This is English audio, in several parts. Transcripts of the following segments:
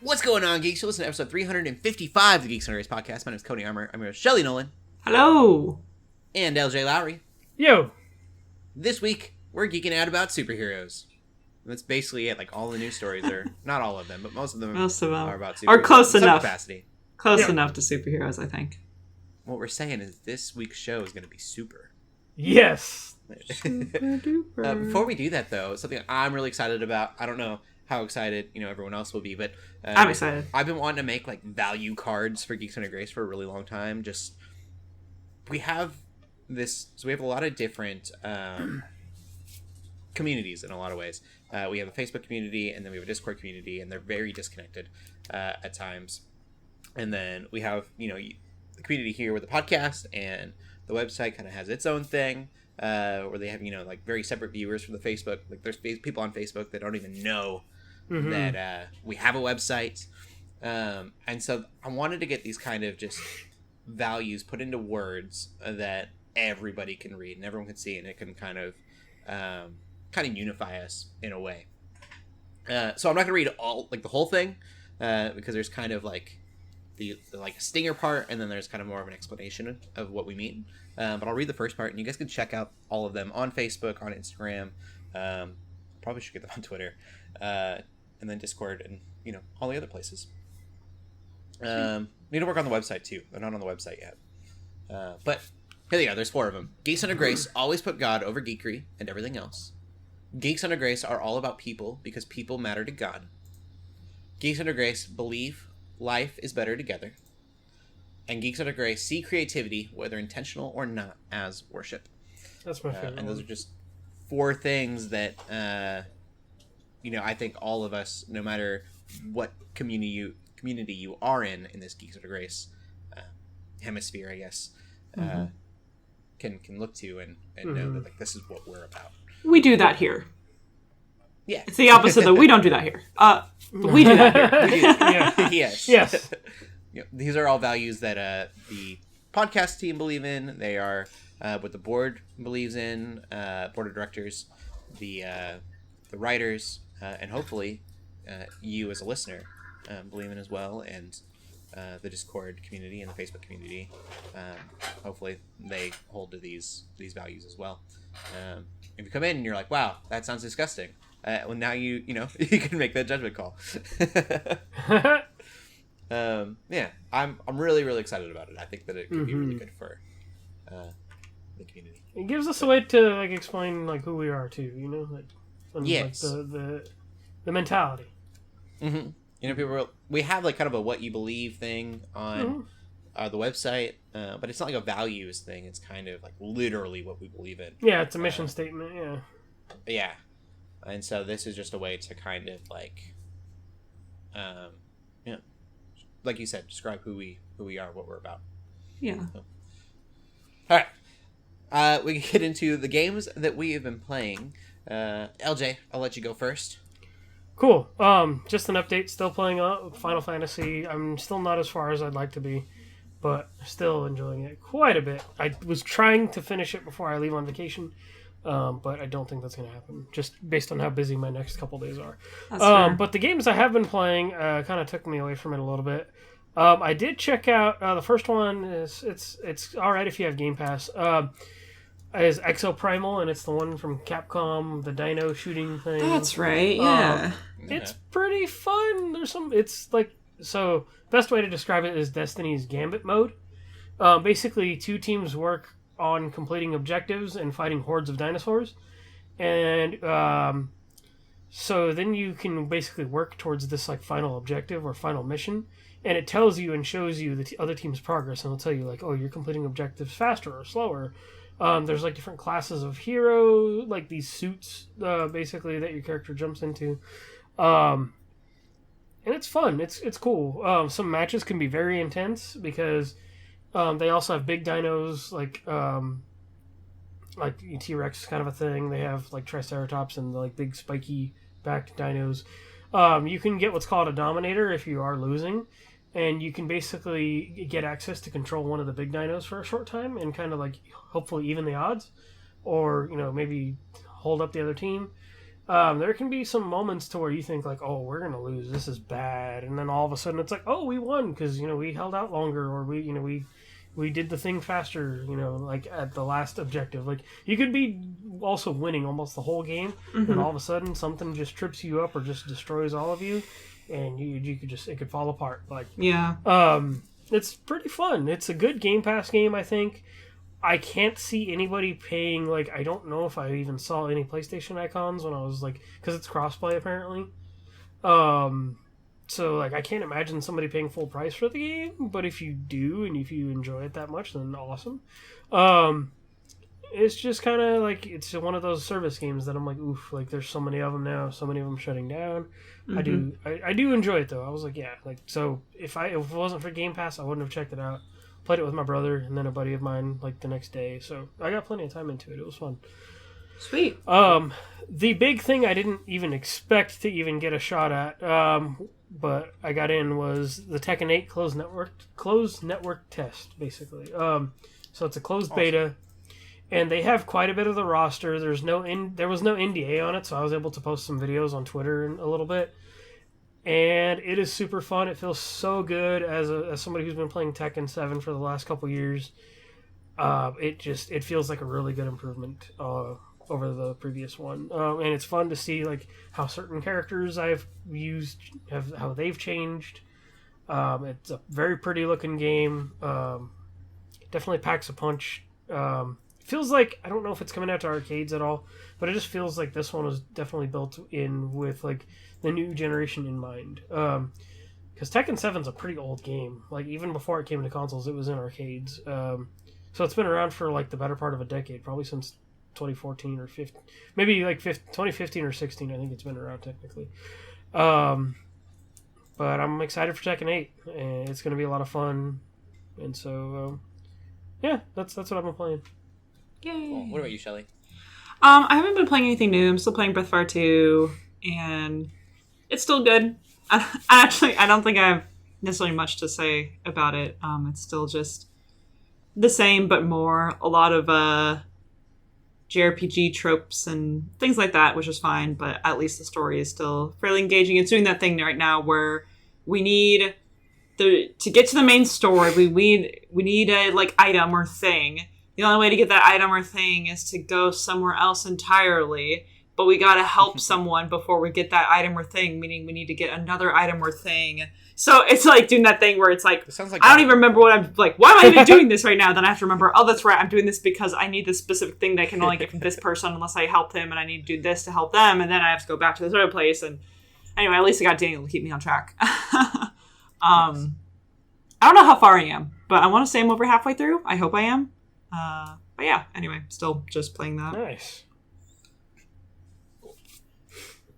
What's going on, geeks? You listen to episode 355 of the Geeks Under Grace podcast. My name is Cody Armour. I'm here with Shelley Nollan. Hello. And Lj.Lowery. Yo. This week, we're geeking out about superheroes. That's basically it. Like, all the news stories are, not all of them, but most of them are about superheroes. Or close enough. Capacity. Close enough to superheroes, I think. What we're saying is this week's show is going to be super. Yes. Super duper. Before we do that, though, something I'm really excited about. I don't know how excited everyone else will be, but I'm excited. I've been wanting to make like value cards for Geeks Under Grace for a really long time. We have a lot of different communities in a lot of ways. We have a Facebook community, and then we have a Discord community, and they're very disconnected at times. And then we have the community here with the podcast, and the website kind of has its own thing. Where they have like very separate viewers from the Facebook. Like there's people on Facebook that don't even know that we have a website, and so I wanted to get these kind of just values put into words that everybody can read and everyone can see, and it can kind of unify us in a way. So I'm not gonna read the whole thing because there's kind of like the stinger part, and then there's kind of more of an explanation of what we mean. But I'll read the first part, and you guys can check out all of them on Facebook, on Instagram. Probably should get them on Twitter, and then Discord, and all the other places. Need to work on the website too. They're not on the website yet. But here they go. There's 4 of them. Geeks Under Grace always put God over geekery and everything else. Geeks Under Grace are all about people because people matter to God. Geeks Under Grace believe life is better together. And Geeks Under Grace see creativity, whether intentional or not, as worship. That's my favorite. And those are just 4 things that, I think all of us, no matter what community you are in this Geeks Under Grace hemisphere, I guess, can look to and know that this is what we're about. We do that here. Yeah. It's the opposite, though. We don't do that here. We do that here. We do. Yeah. Yes. Yes. These are all values that the podcast team believe in. They are what the board believes in, board of directors, the writers, and hopefully you as a listener believe in as well, and the Discord community and the Facebook community. Hopefully they hold to these values as well. If you come in and you're like, wow, that sounds disgusting. Well, now you can make that judgment call. I'm really, really excited about it. I think that it could be really good for the community. It gives us a way to explain who we are too, yes. The mentality. People we have kind of a what you believe thing on the website, but it's not like a values thing. It's kind of literally what we believe in. Yeah, it's a mission statement. Yeah. Yeah, and so this is just a way to kind of like you said, describe who we are, what we're about. Yeah. So. All right. We can get into the games that we have been playing. LJ, I'll let you go first. Cool. Just an update. Still playing Final Fantasy. I'm still not as far as I'd like to be, but still enjoying it quite a bit. I was trying to finish it before I leave on vacation, but I don't think that's going to happen, just based on how busy my next couple days are. But the games I have been playing kind of took me away from it a little bit. I did check out the first one. It's all right if you have Game Pass. Is Exoprimal, and it's the one from Capcom, the dino shooting thing. That's right. Yeah. It's pretty fun. So best way to describe it is Destiny's Gambit mode. Basically, 2 teams work on completing objectives and fighting hordes of dinosaurs, and so then you can basically work towards this final objective or final mission, and it tells you and shows you the other team's progress, and it'll tell you oh, you're completing objectives faster or slower. There's different classes of hero, these suits basically that your character jumps into, and it's fun. It's cool. Some matches can be very intense because they also have big dinos like T-Rex kind of a thing. They have Triceratops and big spiky backed dinos. You can get what's called a Dominator if you are losing, and you can basically get access to control one of the big dinos for a short time and kind of hopefully even the odds, or maybe hold up the other team. there can be some moments to where you think like, oh, we're gonna lose, this is bad, and then all of a sudden it's like, oh, we won because we held out longer, or we did the thing faster, like at the last objective. Like you could be also winning almost the whole game, and all of a sudden something just trips you up or just destroys all of you, and you could it could fall apart. Like it's pretty fun. It's a good Game Pass game, I think. I can't see anybody paying, like, I don't know if I even saw any PlayStation icons when I was, like, because it's crossplay, apparently. So, like, I can't imagine somebody paying full price for the game, but if you do, and if you enjoy it that much, then awesome. It's just kind of, like, it's one of those service games that I'm like, oof, like, there's so many of them now, so many of them shutting down. I do enjoy it, though. I was like, yeah, like, so, if it wasn't for Game Pass, I wouldn't have checked it out. Played it with my brother and then a buddy of mine like the next day, so I got plenty of time into it. It was fun. Sweet. The big thing I didn't even expect to even get a shot at, but I got in, was the Tekken 8 closed network test, basically. So it's a closed beta, and they have quite a bit of the roster. There was no NDA on it, so I was able to post some videos on Twitter in a little bit. And it is super fun. It feels so good as somebody who's been playing Tekken 7 for the last couple years. It feels like a really good improvement over the previous one. And it's fun to see like how certain characters I've used how they've changed. It's a very pretty looking game. Definitely packs a punch. Feels like, I don't know if it's coming out to arcades at all, but it just feels like this one was definitely built in with like the new generation in mind. Because Tekken 7's a pretty old game. Like even before it came to consoles, it was in arcades. So it's been around for like the better part of a decade, probably since 2014 or 15, maybe like 2015 or 16. I think it's been around technically. But I'm excited for Tekken 8, and it's going to be a lot of fun. And so, yeah, that's what I've been playing. Yay! Well, what about you, Shelley? I haven't been playing anything new. I'm still playing Breath of Fire 2, and it's still good. I don't think I have necessarily much to say about it. It's still just the same, but more. A lot of JRPG tropes and things like that, which is fine, but at least the story is still fairly engaging. It's doing that thing right now where we need to get to the main story, we need a like item or thing. The only way to get that item or thing is to go somewhere else entirely, but we gotta help someone before we get that item or thing, meaning we need to get another item or thing. So it's like doing that thing where it's like, I don't even remember what I'm like, why am I even doing this right now? Then I have to remember, oh, that's right, I'm doing this because I need this specific thing that I can only get from this person unless I help him, and I need to do this to help them, and then I have to go back to this other place. And anyway, at least I got Daniel to keep me on track. I don't know how far I am, but I want to say I'm over halfway through. I hope I am. But yeah, anyway, still just playing that. Nice.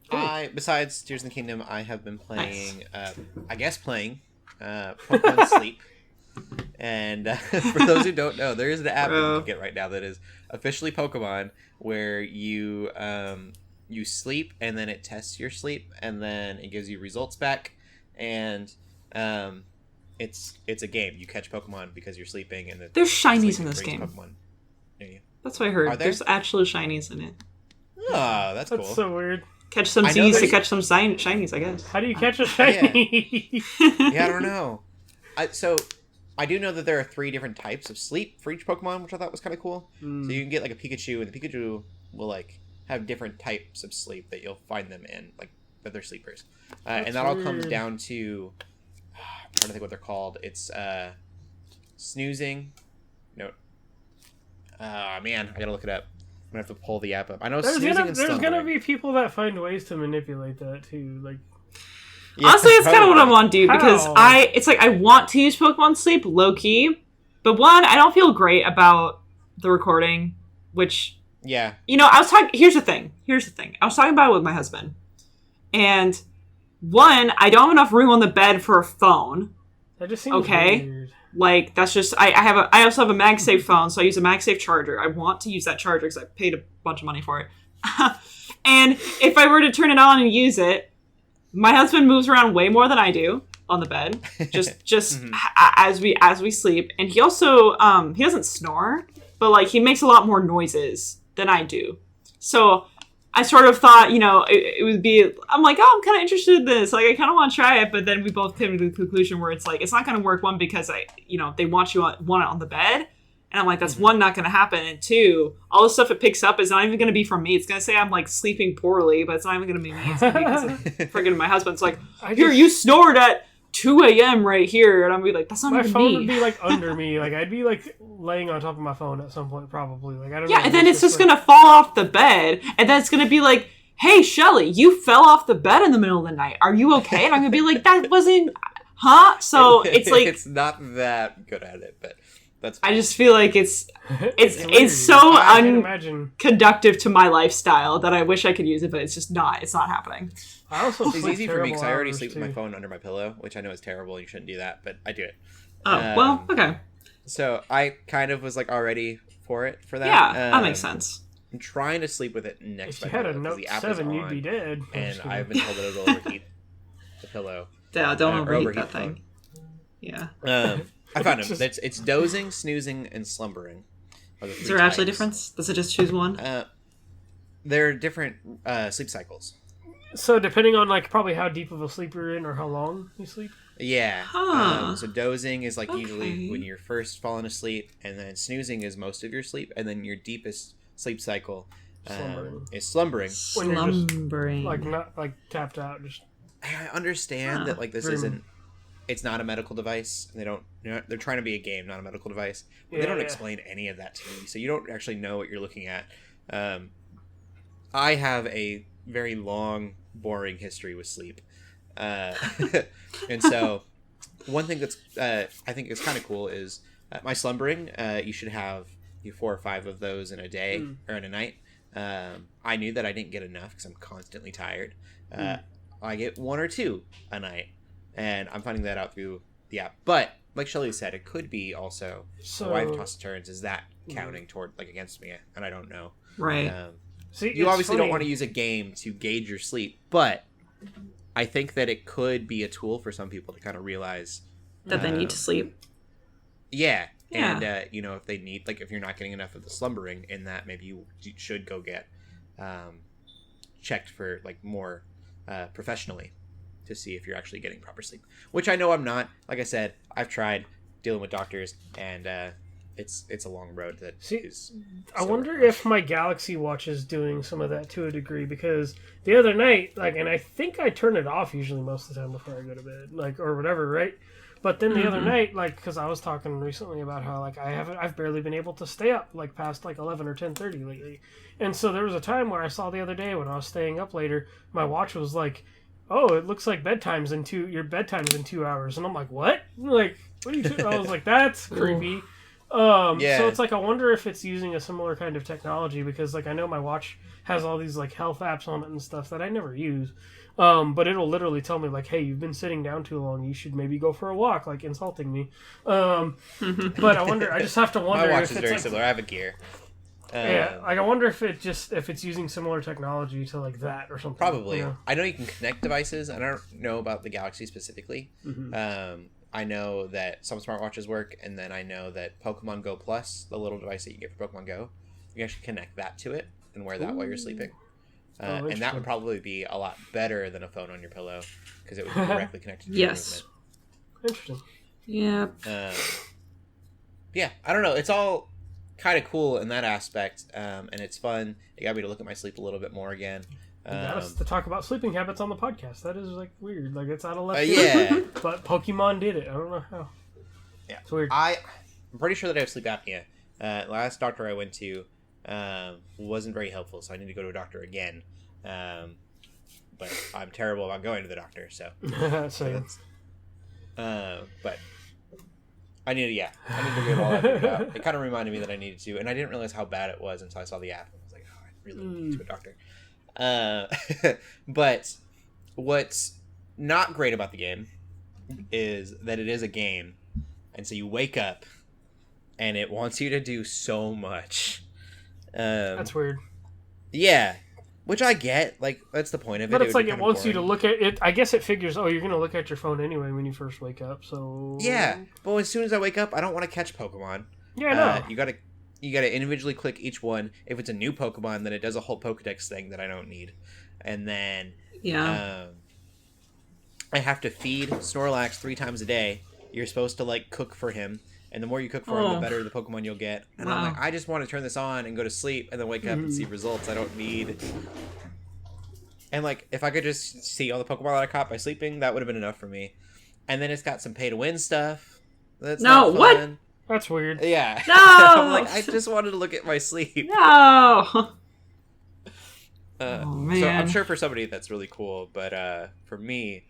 Besides Tears in the Kingdom, I have been playing, Pokemon Sleep. And for those who don't know, there is an app that you can get right now that is officially Pokemon, where you sleep and then it tests your sleep and then it gives you results back, and it's a game. You catch Pokemon because you're sleeping, and there's shinies in this game. Pokemon. That's what I heard. There's actually shinies in it. Oh, that's cool. That's so weird. Catch some Z's to catch some shinies, I guess. How do you catch a shiny? Yeah, I don't know. So I do know that there are 3 different types of sleep for each Pokemon, which I thought was kind of cool. So you can get like a Pikachu, and the Pikachu will like have different types of sleep that you'll find them in, like that they're sleepers. And that all comes down to, I'm trying to think what they're called. It's snoozing. No. Man, I gotta look it up. I'm gonna have to pull the app up. I know there's gonna be people that find ways to manipulate that too. Like, yeah, honestly, that's kind of what I want to do, because it's like I want to use Pokemon Sleep low key, but one, I don't feel great about the recording, which I was talking. Here's the thing. I was talking about it with my husband, and one, I don't have enough room on the bed for a phone. That just seems weird. Like, that's just, I also have a MagSafe phone, so I use a MagSafe charger. I want to use that charger because I paid a bunch of money for it. And if I were to turn it on and use it, my husband moves around way more than I do on the bed, just as we sleep. And he also, he doesn't snore, but like he makes a lot more noises than I do. So I sort of thought, it would be, I'm like, oh, I'm kind of interested in this. Like, I kind of want to try it. But then we both came to the conclusion where it's like, it's not going to work. One, because they want it on the bed. And I'm like, that's one, not going to happen. And two, all the stuff it picks up is not even going to be from me. It's going to say I'm like sleeping poorly, but it's not even going to be me. It's going to be because of friggin' my husband. It's like, you snored at 2 a.m. right here. And I'm going to be like, that's not even me. My phone would be like under me. Like I'd be like laying on top of my phone at some point probably. Like I don't know. Yeah, and then it's just going to fall off the bed. And then it's going to be like, hey, Shelley, you fell off the bed in the middle of the night. Are you okay? And I'm going to be like, that wasn't, huh? So it's like. It's not that good at it, but. I just feel like it's so unconductive to my lifestyle that I wish I could use it, but it's just not. It's not happening. It's easy for me because I already sleep with my phone under my pillow, which I know is terrible. You shouldn't do that, but I do it. Oh, well, okay. So I kind of was like already for that. Yeah, that makes sense. I'm trying to sleep with it next to my pillow. If you had a Note 7, you'd be dead. And I've been told that it'll overheat the pillow. Yeah, don't overheat that thing. Yeah. I found them. It's dozing, snoozing, and slumbering. Is there actually a difference? Does it just choose one? There are different sleep cycles. So depending on like probably how deep of a sleep you're in or how long you sleep? Yeah. Huh. So dozing is like usually when you're first falling asleep, and then snoozing is most of your sleep, and then your deepest sleep cycle is slumbering. When you're just, like not like tapped out. Just I understand that like this isn't. It's not a medical device. And they're trying to be a game, not a medical device. But they don't explain any of that to me, so you don't actually know what you're looking at. I have a very long, boring history with sleep, and so one thing that's I think is kind of cool is my slumbering. You should have 4 or 5 of those in a day or in a night. I knew that I didn't get enough because I'm constantly tired. I get 1 or 2 a night. And I'm finding that out through the app. But, like Shelley said, it could be also the wife toss turns. Is that counting toward, like, against me? And I don't know. Right. You obviously don't want to use a game to gauge your sleep. But I think that it could be a tool for some people to kind of realize. That they need to sleep. Yeah. And, if they need, like, if you're not getting enough of the slumbering in that, maybe you should go get checked for, like, more professionally. To see if you're actually getting proper sleep, which I know I'm not. Like I said, I've tried dealing with doctors, and it's a long road. I wonder if my Galaxy Watch is doing some of that to a degree, because the other night, and I think I turn it off usually most of the time before I go to bed, or whatever, right? But then the other night, because I was talking recently about how I've barely been able to stay up past 11 or 10:30 lately, and so there was a time where I saw the other day when I was staying up later, my watch was like, oh, it looks like your bedtime's in 2 hours. And I'm like, what? Like, what are you doing? I was like, that's creepy. So it's like, I wonder if it's using a similar kind of technology, because I know my watch has all these health apps on it and stuff that I never use. But it'll literally tell me hey, you've been sitting down too long. You should maybe go for a walk, insulting me. But I just have to wonder. My watch is very similar. I have a gear. I wonder if it's using similar technology to that or something. Probably. I know you can connect devices. I don't know about the Galaxy specifically. I know that some smartwatches work, and then I know that Pokemon Go Plus, the little device that you get for Pokemon Go, you can actually connect that to it and wear that while you're sleeping. And that would probably be a lot better than a phone on your pillow, because it would be directly connected to your movement. Interesting. Yeah. Yeah, I don't know. It's all kind of cool in that aspect, and it's fun. It got me to look at my sleep a little bit more again. You got us to talk about sleeping habits on the podcast. That is weird. It's out of left field. But Pokemon did it. I don't know how. Yeah, it's weird. I'm pretty sure that I have sleep apnea. Last doctor I went to wasn't very helpful, so I need to go to a doctor again. But I'm terrible about going to the doctor, so. But. I need to get all that figured out. It kind of reminded me that I needed to, and I didn't realize how bad it was until I saw the app. I was like, oh, I really need to a doctor. But what's not great about the game is that it is a game, and so you wake up, and it wants you to do so much. That's weird. Yeah. Which I get, that's the point of it. But it's it wants you to look at it. I guess it figures, you're going to look at your phone anyway when you first wake up, so... Yeah, but as soon as I wake up, I don't want to catch Pokemon. Yeah, I know. You gotta you got to individually click each one. If it's a new Pokemon, then it does a whole Pokedex thing that I don't need. And then I have to feed Snorlax 3 times a day. You're supposed to like cook for him, and the more you cook for him, the better the Pokemon you'll get. And I'm like, I just want to turn this on and go to sleep, and then wake up and see results. I don't need. And like, if I could just see all the Pokemon that I caught by sleeping, that would have been enough for me. And then it's got some pay to win stuff. That's not fun. What? That's weird. Yeah. No. I'm like, I just wanted to look at my sleep. No. Man. So I'm sure for somebody that's really cool, but for me,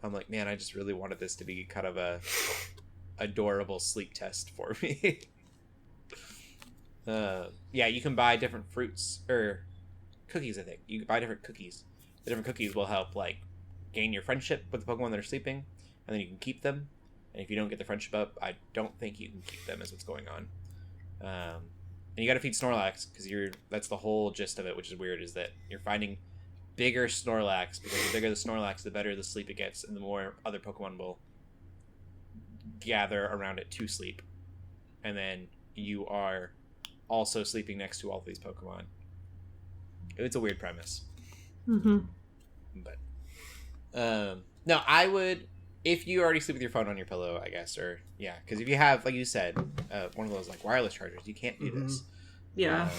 I'm like, man, I just really wanted this to be kind of a adorable sleep test for me. Yeah, you can buy different fruits or cookies. I think you can buy different cookies. The different cookies will help like gain your friendship with the Pokemon that are sleeping, and then you can keep them. And if you don't get the friendship up, I don't think you can keep them. Is what's going on. And you got to feed Snorlax because that's the whole gist of it, which is weird. Is that you're finding bigger Snorlax because the bigger the Snorlax, the better the sleep it gets, and the more other Pokemon will gather around it to sleep. And then you are also sleeping next to all of these Pokemon. It's a weird premise. Mm-hmm. But no, I would, if you already sleep with your phone on your pillow, I guess, or yeah, because if you have, like you said, one of those like wireless chargers, you can't do this. Yeah.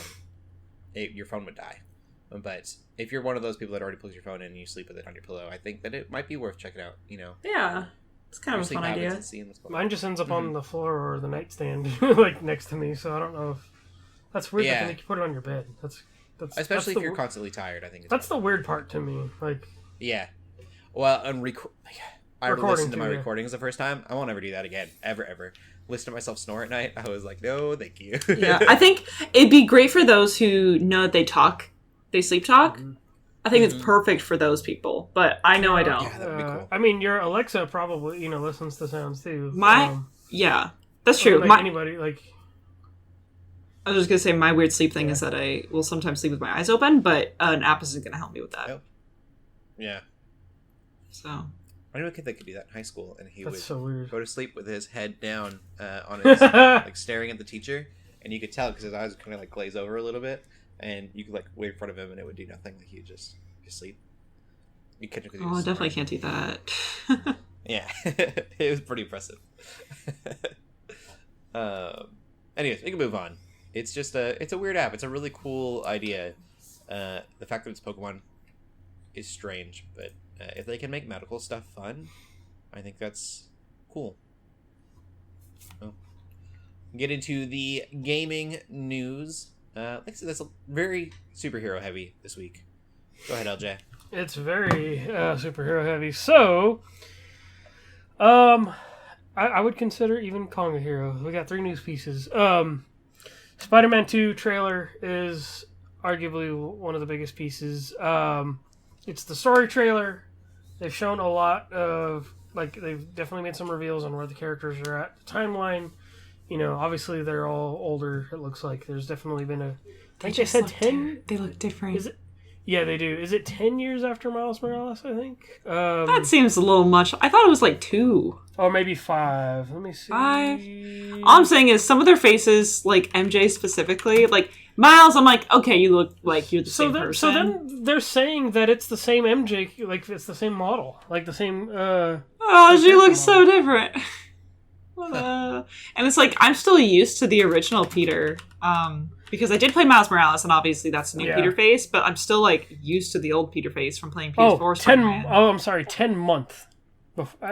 Your phone would die. But if you're one of those people that already plugs your phone in and you sleep with it on your pillow, I think that it might be worth checking out. You know. Yeah. It's kind of a fun idea. Mine just ends up on the floor or the nightstand, like next to me. So I don't know if that's weird. Yeah. That you put it on your bed. That's especially if you're constantly tired. I think that's the weird part to me. Like yeah, well, I listened to my recordings the first time. I won't ever do that again, ever. Listen to myself snore at night. I was like, no, thank you. Yeah, I think it'd be great for those who know that they sleep talk. Mm-hmm. I think it's perfect for those people, but I know I don't. Yeah, that would be cool. I mean, your Alexa probably, listens to sounds too. Yeah, that's true. Anybody, like... I was just going to say, my weird sleep thing is that I will sometimes sleep with my eyes open, but an app isn't going to help me with that. Yep. Yeah. So... I knew a kid that could do that in high school, and he would go to sleep with his head down on his, like staring at the teacher, and you could tell because his eyes would kind of like glaze over a little bit, and you could like wait in front of him, and it would do nothing. Like he would just sleep. You catch him. I definitely can't do that. Yeah, it was pretty impressive. Anyways, we can move on. It's just it's a weird app. It's a really cool idea. The fact that it's Pokemon is strange, but if they can make medical stuff fun, I think that's cool. Well, get into the gaming news. Like I said, that's very superhero heavy this week. Go ahead, LJ. It's very superhero heavy. So, I would consider even calling a hero. We got 3 news pieces. Spider-Man 2 trailer is arguably one of the biggest pieces. It's the story trailer. They've shown a lot of, they've definitely made some reveals on where the characters are at. The timeline, obviously they're all older, it looks like. There's definitely been I think they said 10? They look different. Is it? Yeah, they do. Is it 10 years after Miles Morales, I think? That seems a little much. I thought it was 2. Or maybe 5. Let me see. 5? All I'm saying is some of their faces, like MJ specifically, Miles, I'm like, okay, you look like you're the same person. So then they're saying that it's the same MJ, it's the same model. The same, she looks so different. And it's I'm still used to the original Peter, because I did play Miles Morales, and obviously that's a new Peter face, but I'm still, used to the old Peter face from playing PS4 Spider-Man. I'm sorry, 10 months.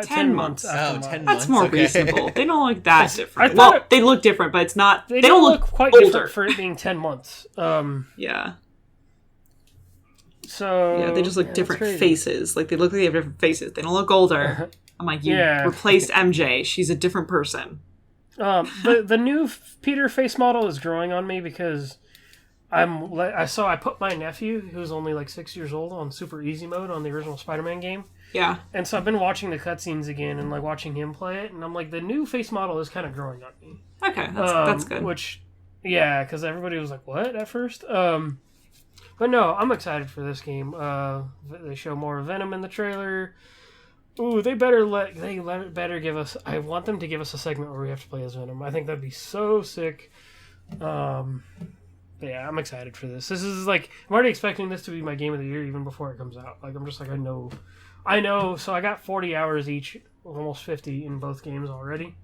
10 months. After 10 That's months, more okay. reasonable. They don't look that different. They look different, but it's not... They don't look quite older. different for it being 10 months. Yeah. So... Yeah, they just look different faces. They look like they have different faces. They don't look older. I'm like, you replaced MJ. She's a different person. The new Peter face model is growing on me because I put my nephew, who's only 6 years old, on super easy mode on the original Spider-Man game. Yeah. And so I've been watching the cutscenes again and watching him play it, and I'm like, the new face model is kind of growing on me. Okay, that's good. Which, yeah, because everybody was like, what, at first? But no, I'm excited for this game. They show more Venom in the trailer. Ooh, they better give us... I want them to give us a segment where we have to play as Venom. I think that'd be so sick. But yeah, I'm excited for this. This is like, I'm already expecting this to be my game of the year even before it comes out. Like, I'm just like, I know. So I got 40 hours each, almost 50 in both games already.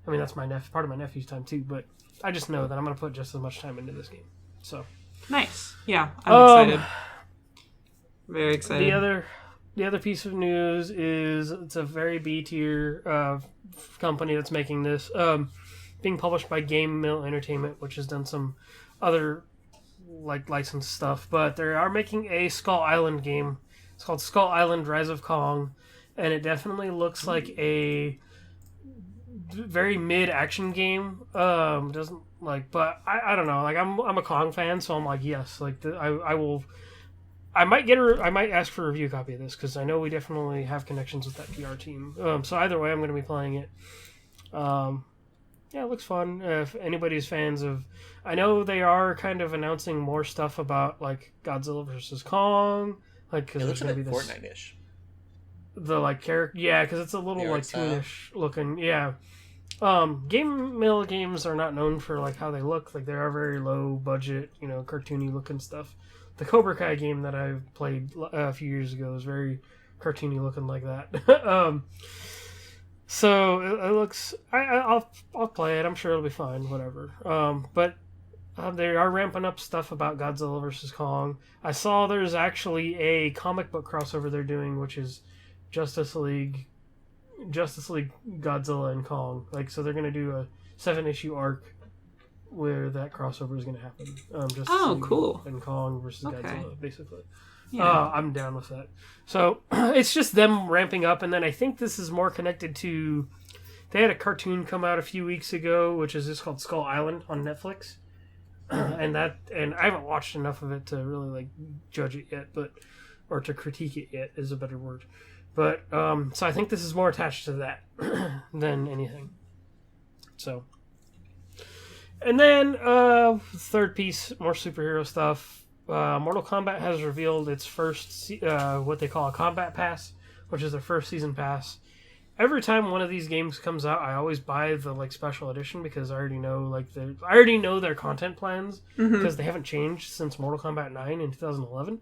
I mean, that's part of my nephew's time too, but I just know that I'm going to put just as much time into this game. So nice. Yeah, I'm excited. Very excited. The other piece of news is it's a very B tier company that's making this, being published by Game Mill Entertainment, which has done some other like licensed stuff, but they are making a Skull Island game. It's called Skull Island: Rise of Kong, and it definitely looks like a very mid action game. Doesn't like, but I don't know. Like I'm a Kong fan, so I'm like yes. Like I will. I might ask for a review copy of this because I know we definitely have connections with that PR team. So either way, I'm going to be playing it. Yeah, it looks fun. If anybody's fans of, I know they are kind of announcing more stuff about like Godzilla versus Kong. Like, cause it looks a bit this, Fortnite-ish. The like character, yeah, because it's a little like toonish looking. Yeah, Game Mill games are not known for like how they look. Like they are very low budget, cartoony looking stuff. The Cobra Kai game that I played a few years ago is very cartoony looking like that. So it looks. I'll play it. I'm sure it'll be fine. Whatever. But they are ramping up stuff about Godzilla versus Kong. I saw there's actually a comic book crossover they're doing, which is Justice League, Godzilla and Kong. Like so, they're gonna do a 7-issue arc where that crossover is gonna happen. Cool. And Kong versus Godzilla, basically. Yeah. I'm down with that. So it's just them ramping up, and then I think this is more connected to. They had a cartoon come out a few weeks ago, which is just called Skull Island on Netflix, and I haven't watched enough of it to really like judge it yet, or to critique it yet is a better word. But so I think this is more attached to that than anything. So, and then third piece, more superhero stuff. Mortal Kombat has revealed its first, what they call a combat pass, which is their first season pass. Every time one of these games comes out, I always buy the like special edition because I already know their content plans because they haven't changed since Mortal Kombat 9 in 2011.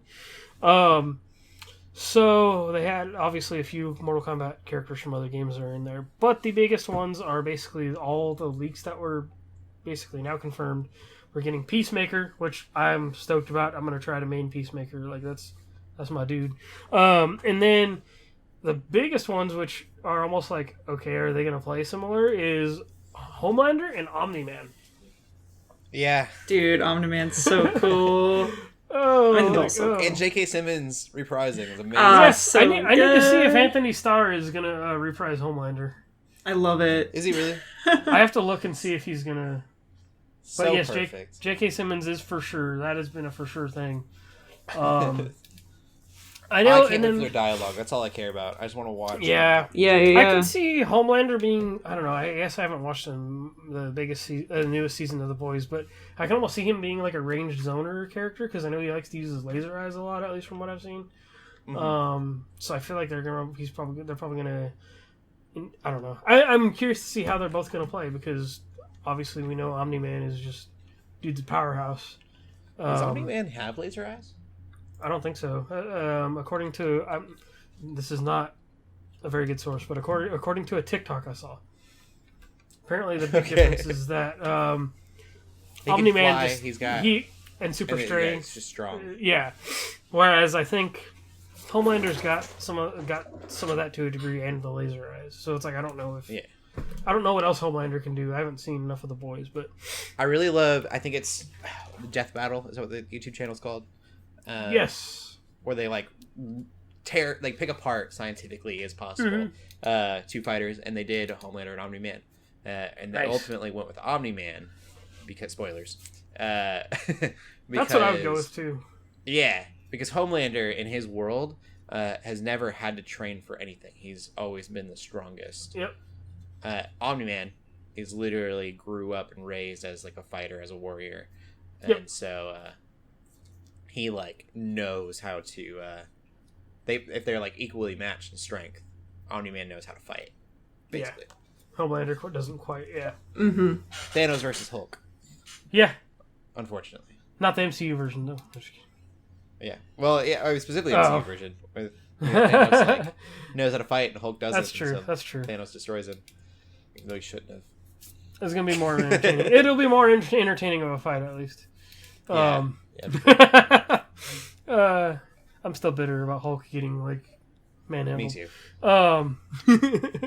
So they had obviously a few Mortal Kombat characters from other games are in there, but the biggest ones are basically all the leaks that were basically now confirmed. We're getting Peacemaker, which I'm stoked about. I'm gonna try to main Peacemaker. Like that's my dude. And then the biggest ones, which are almost like, okay, are they gonna play similar? Is Homelander and Omni-Man. Yeah, dude, Omni-Man's so cool. And J.K. Simmons reprising is amazing. Yes, so I need to see if Anthony Starr is gonna reprise Homelander. I love it. Is he really? I have to look and see if he's gonna. So but yes, perfect. J.K. Simmons is for sure. That has been a for sure thing. I know. I can't wait for their dialogue. That's all I care about. I just want to watch. Yeah. I can see Homelander being. I don't know. I guess I haven't watched the newest season of The Boys, but I can almost see him being like a ranged zoner character because I know he likes to use his laser eyes a lot, at least from what I've seen. Mm-hmm. So I feel like they're probably gonna. I don't know. I'm curious to see how they're both gonna play because obviously we know Omni-Man is just dude's a powerhouse. Does Omni-Man have laser eyes? I don't think so. According to this is not a very good source, but according to a TikTok I saw, apparently the big difference is that Omni-Man he's got heat and super strength. Yeah, he's just strong. Yeah, whereas I think Homelander's got some of that to a degree, and the laser eyes. So it's like I don't know what else Homelander can do. I haven't seen enough of The Boys, but I really love. I think it's the Death Battle. Is that what the YouTube channel's called? Yes. Where they pick apart scientifically as possible two fighters, and they did Homelander and Omni-Man, and they ultimately went with Omni-Man because spoilers. That's what I would go with too. Yeah, because Homelander in his world has never had to train for anything. He's always been the strongest. Yep. Omni-Man is literally grew up and raised as like a fighter, as a warrior, and so he like knows how to. If they're like equally matched in strength, Omni-Man knows how to fight. Basically, Homelander doesn't quite. Yeah. Mm-hmm. Thanos versus Hulk. Yeah, unfortunately. Not the MCU version, though. Just kidding. Yeah. Well, yeah, I mean, specifically the MCU version. Where, Thanos like, knows how to fight and Hulk doesn't. That's true. So That's true. Thanos destroys him. Even though he shouldn't have. It's gonna be more entertaining. It'll be more entertaining of a fight, at least. Yeah. I'm still bitter about Hulk getting like manhandled. Me too.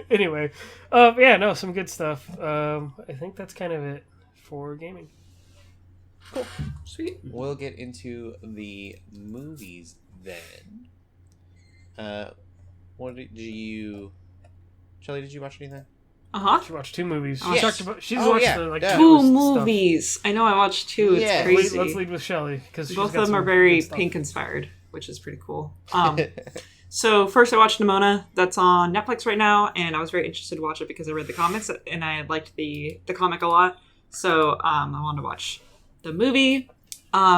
Anyway, yeah, no, some good stuff. I think that's kind of it for gaming. Cool. Sweet. We'll get into the movies then. What did you... Shelley, did you watch anything? She watched 2 movies. Yes. She's watched yeah. 2 movies. Stuff. I know I watched 2. It's Yeah. crazy. Let's lead with Shelley, because both of them are very pink inspired, which is pretty cool. So first I watched Nimona. That's on Netflix right now, and I was very interested to watch it because I read the comics and I liked the comic a lot. So I wanted to watch the movie.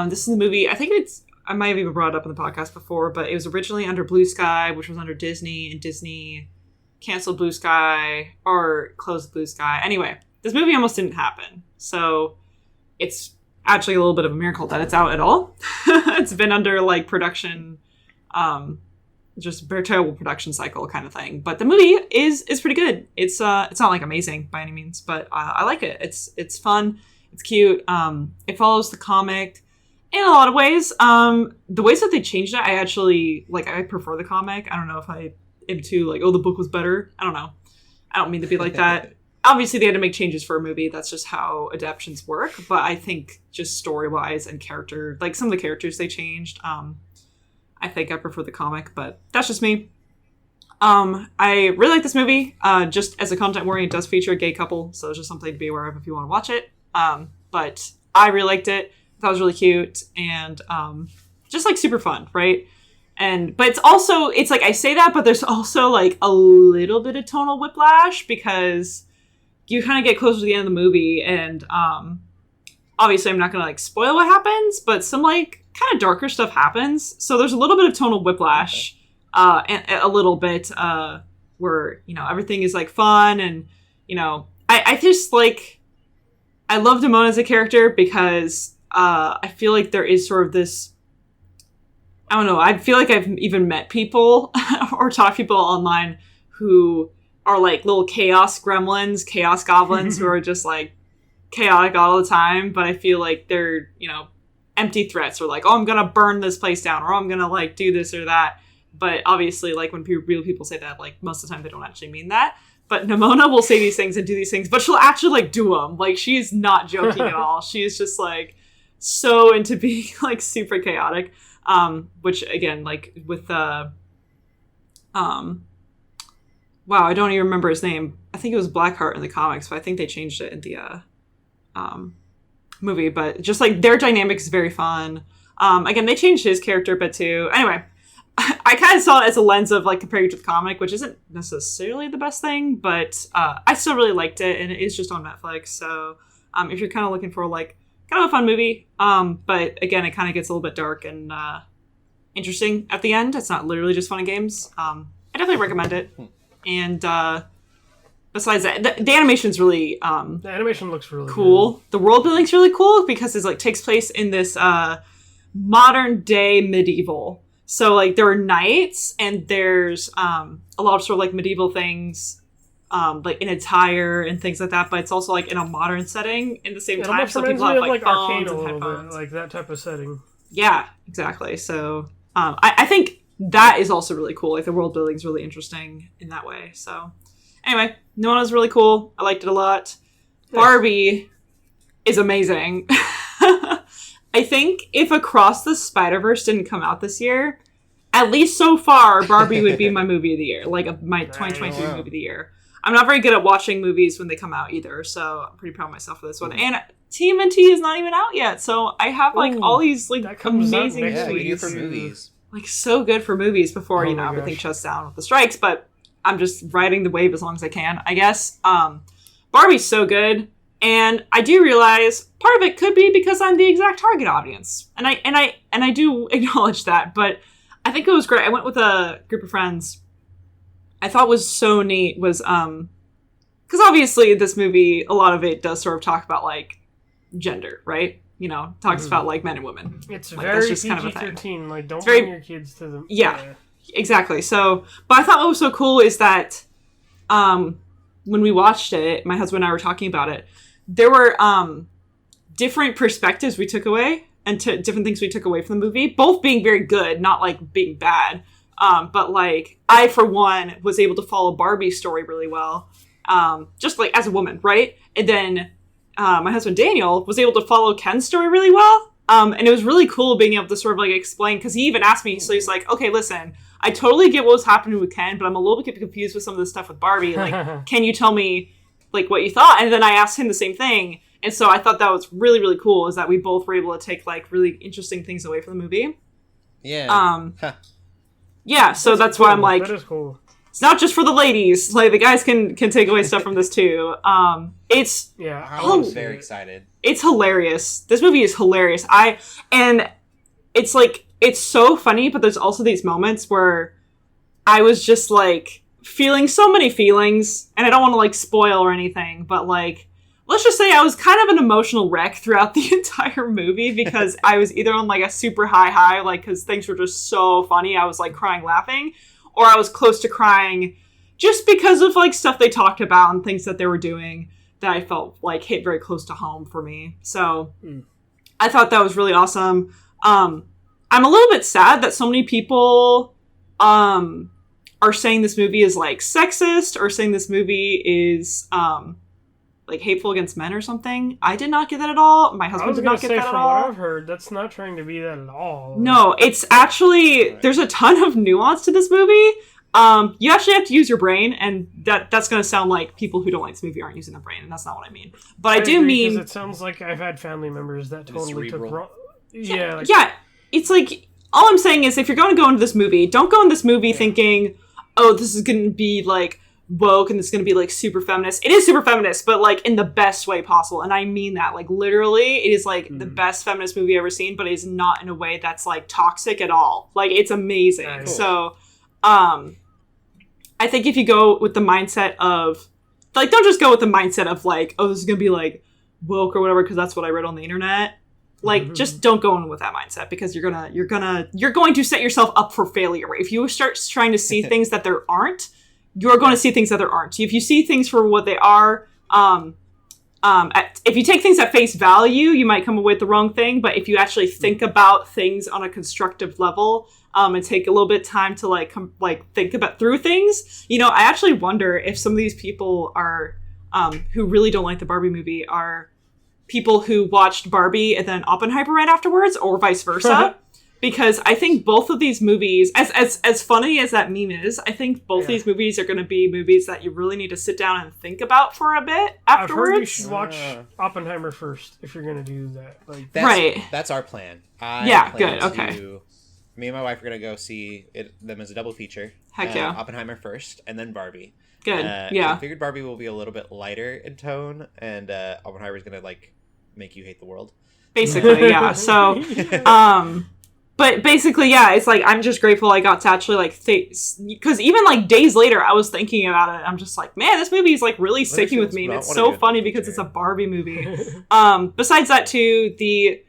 This is the movie. I think I might have even brought it up in the podcast before, but it was originally under Blue Sky, which was under Disney, and Disney canceled Blue Sky or closed Blue Sky. Anyway, this movie almost didn't happen. So it's actually a little bit of a miracle that it's out at all. It's been under like production, just very terrible production cycle kind of thing. But the movie is pretty good. It's not like amazing by any means, but I like it. It's fun. It's cute. It follows the comic in a lot of ways. The ways that they changed it, I actually like. I prefer the comic. I don't know if I am too like, oh, the book was better. I don't know. I don't mean to be like that. Obviously, they had to make changes for a movie. That's just how adaptations work. But I think just story-wise and character, like some of the characters they changed, I think I prefer the comic. But that's just me. I really like this movie. Just as a content warning, it does feature a gay couple. So it's just something to be aware of if you want to watch it. But I really liked it. I thought it was really cute. And just like super fun, right? But it's like I say that, but there's also like a little bit of tonal whiplash because you kind of get closer to the end of the movie, and obviously I'm not gonna like spoil what happens, but some like kind of darker stuff happens. So there's a little bit of tonal whiplash, and a little bit where everything is like fun, and I just like I love Damone as a character because I feel like there is sort of this. I don't know. I feel like I've even met people or talked to people online who are like little chaos gremlins, chaos goblins who are just like chaotic all the time. But I feel like they're, empty threats or like, oh, I'm going to burn this place down or I'm going to like do this or that. But obviously, like when real people say that, like most of the time they don't actually mean that. But Nimona will say these things and do these things, but she'll actually like do them. Like she is not joking at all. She is just like so into being like super chaotic. Which again, like with wow, I don't even remember his name. I think it was Blackheart in the comics, but I think they changed it in the movie. But just like their dynamic is very fun. Again, they changed his character a bit too. Anyway, I kind of saw it as a lens of like comparing it to the comic, which isn't necessarily the best thing, but I still really liked it, and it is just on Netflix. So if you're kind of looking for like kind of a fun movie, but again, it kind of gets a little bit dark and interesting at the end. It's not literally just fun and games. I definitely recommend it. And besides that, the animation's really the animation looks really cool. Good. The world building's really cool because it like takes place in this modern day medieval. So like there are knights and there's a lot of sort of like medieval things. Like in attire and things like that, but it's also like in a modern setting in the same time. So people have like Arcane phones a and little headphones. bit, like that type of setting. Yeah, exactly. So I think that is also really cool. Like the world building is really interesting in that way. So anyway, Nona's really cool. I liked it a lot. Yeah. Barbie is amazing. I think if Across the Spider-Verse didn't come out this year, at least so far, Barbie would be my movie of the year, like my 2023 movie of the year. I'm not very good at watching movies when they come out either, so I'm pretty proud of myself for this one. And TMNT is not even out yet, so I have like all these like amazing movies. Like so good for movies before everything shuts down with the strikes. But I'm just riding the wave as long as I can, I guess. Barbie's so good, and I do realize part of it could be because I'm the exact target audience, and I do acknowledge that. But I think it was great. I went with a group of friends. I thought was so neat was because obviously this movie, a lot of it does sort of talk about like gender, right? talks about like men and women. It's like, very just kind of a thing. PG-13. Like, don't bring your kids to the... Yeah, exactly. So, but I thought what was so cool is that when we watched it, my husband and I were talking about it, there were different perspectives we took away and different things we took away from the movie, both being very good, not like being bad. But like I, for one, was able to follow Barbie's story really well, just like as a woman, right? And then my husband Daniel was able to follow Ken's story really well. And it was really cool being able to sort of like explain, because he even asked me, so he's like, okay, listen, I totally get what was happening with Ken, but I'm a little bit confused with some of the stuff with Barbie. Like, can you tell me like what you thought? And then I asked him the same thing. And so I thought that was really, really cool, is that we both were able to take like really interesting things away from the movie. Yeah. Yeah, so that's cool. why I'm like, that is cool. It's not just for the ladies. Like, the guys can take away stuff from this too. It's I'm very excited. It's hilarious. This movie is hilarious. And it's like, it's so funny, but there's also these moments where I was just like feeling so many feelings, and I don't want to like spoil or anything, but like, let's just say I was kind of an emotional wreck throughout the entire movie, because I was either on like a super high, like, because things were just so funny. I was like crying, laughing, or I was close to crying just because of like stuff they talked about and things that they were doing that I felt like hit very close to home for me. So I thought that was really awesome. I'm a little bit sad that so many people are saying this movie is like sexist, or saying this movie is like hateful against men or something. I did not get that at all. My husband did not get that at all. From what I've heard, that's not trying to be that at all. No, it's actually, there's a ton of nuance to this movie. You actually have to use your brain, and that's going to sound like people who don't like this movie aren't using their brain, and that's not what I mean. But I do mean, because it sounds like I've had family members that totally took wrong. Yeah, it's like, all I'm saying is, if you're going to go into this movie, don't go in this movie thinking, oh, this is going to be like woke and it's going to be like super feminist. It is super feminist, but like in the best way possible. And I mean that, like, literally, it is like the best feminist movie I've ever seen, but it's not in a way that's like toxic at all. Like, it's amazing. Cool. So I think if you go with the mindset of like, don't just go with the mindset of like, oh, this is going to be like woke or whatever, because that's what I read on the internet. Like, just don't go in with that mindset, because you're going to set yourself up for failure. If you start trying to see things that there aren't, you're going to see things that there aren't. If you see things for what they are, if you take things at face value, you might come away with the wrong thing. But if you actually think about things on a constructive level, and take a little bit of time to think about through things, I actually wonder if some of these people are, who really don't like the Barbie movie, are people who watched Barbie and then Oppenheimer right afterwards, or vice versa. Because I think both of these movies, as funny as that meme is, I think both these movies are going to be movies that you really need to sit down and think about for a bit afterwards. I've heard you should watch Oppenheimer first if you're going to do that. Like, That's our plan. Good, okay. Me and my wife are going to go see them as a double feature. Heck yeah. Oppenheimer first, and then Barbie. Good, I figured Barbie will be a little bit lighter in tone, and Oppenheimer is going to like make you hate the world. Basically, yeah. So, but basically, yeah, it's like, I'm just grateful I got to actually like because even like days later, I was thinking about it. I'm just like, man, this movie is like really sticking with me, and it's so funny because it's a Barbie movie. Besides that, too, the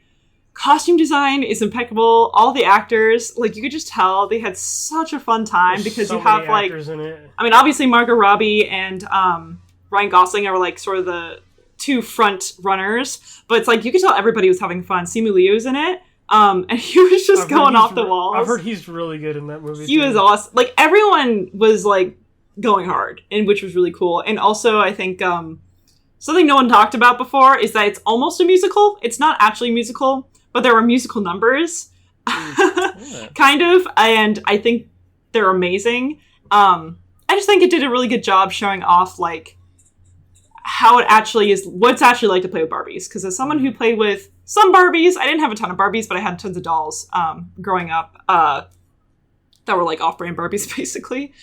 costume design is impeccable. All the actors, like, you could just tell they had such a fun time, because you have like, in it. I mean, obviously Margot Robbie and Ryan Gosling are like sort of the two front runners, but it's like you could tell everybody was having fun. Simu Liu's in it. And he was just going off the walls. I've heard he's really good in that movie. He was awesome. Like, everyone was like going hard, and which was really cool. And also, I think something no one talked about before is that it's almost a musical. It's not actually a musical, but there are musical numbers, kind of. And I think they're amazing. I just think it did a really good job showing off like how it actually is, what it's actually like to play with Barbies. Because as someone who played with some Barbies, I didn't have a ton of Barbies, but I had tons of dolls growing up that were like off-brand Barbies, basically.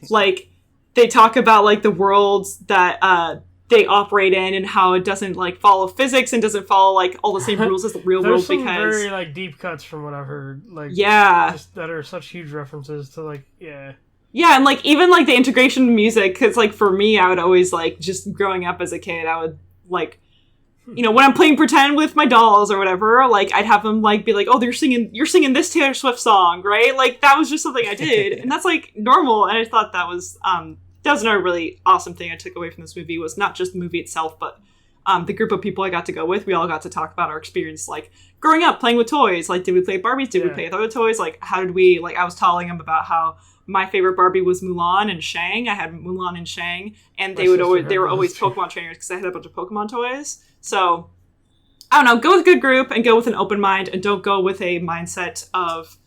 Like, they talk about like the worlds that they operate in, and how it doesn't like follow physics and doesn't follow like all the same rules as the real world. There's some because very like deep cuts from what I've heard. Like, just that are such huge references to like Yeah, and like even like the integration of music, because like for me, I would always like, just growing up as a kid, I would like you know, when I'm playing pretend with my dolls or whatever, like, I'd have them, like, be like, oh, you're singing this Taylor Swift song, right? Like, that was just something I did. And that's, like, normal. And I thought that was another really awesome thing I took away from this movie, was not just the movie itself, but the group of people I got to go with. We all got to talk about our experience, like, growing up, playing with toys. Like, did we play Barbies? Did we play with other toys? Like, how did we, like, I was telling them about how my favorite Barbie was Mulan and Shang. I had Mulan and Shang, and they were always Pokemon trainers because I had a bunch of Pokemon toys. So, I don't know, go with a good group and go with an open mind, and don't go with a mindset of,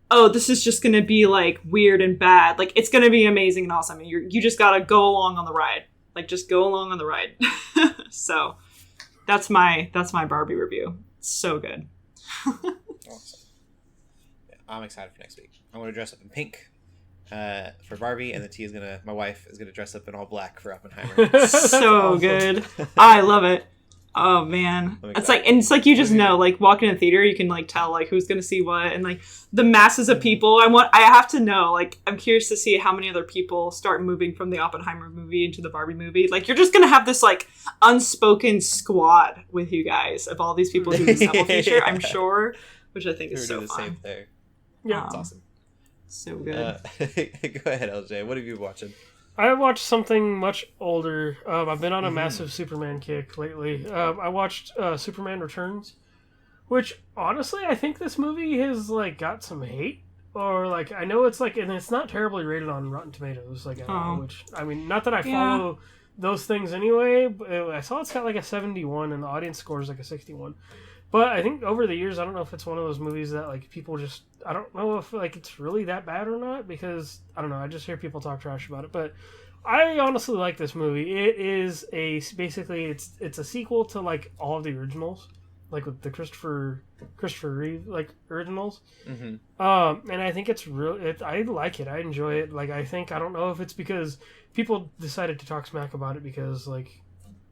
oh, this is just going to be, like, weird and bad. Like, it's going to be amazing and awesome. And you just got to go along on the ride. Like, just go along on the ride. So, that's my Barbie review. It's so good. Awesome. Yeah, I'm excited for next week. I'm going to dress up in pink for Barbie, and my wife is gonna dress up in all black for Oppenheimer. So awesome. Good. I love it. Oh man, it's like you just know, like, walking in a theater, you can, like, tell, like, who's gonna see what, and, like, the masses of people. I have to know, like, I'm curious to see how many other people start moving from the Oppenheimer movie into the Barbie movie. Like, you're just gonna have this, like, unspoken squad with you guys of all these people who do the double feature, I'm sure, which I think is so fun. Same there. Yeah, it's awesome. So good. Go ahead, LJ. What have you been watching? I watched something much older. I've been on a massive Superman kick lately. I watched Superman Returns, which, honestly, I think this movie has, like, got some hate. Or, like, I know it's, like, and it's not terribly rated on Rotten Tomatoes, like, which, I mean, not that I follow those things anyway, but I saw it's got, like, a 71, and the audience score is, like, a 61. But I think over the years, I don't know if it's one of those movies that, like, people just, I don't know if, like, it's really that bad or not, because, I don't know, I just hear people talk trash about it. But I honestly like this movie. It is basically, it's a sequel to, like, all of the originals, like, with the Christopher Reeve, like, originals. Mm-hmm. And I think it's I like it. I enjoy it. Like, I don't know if it's because people decided to talk smack about it because, like,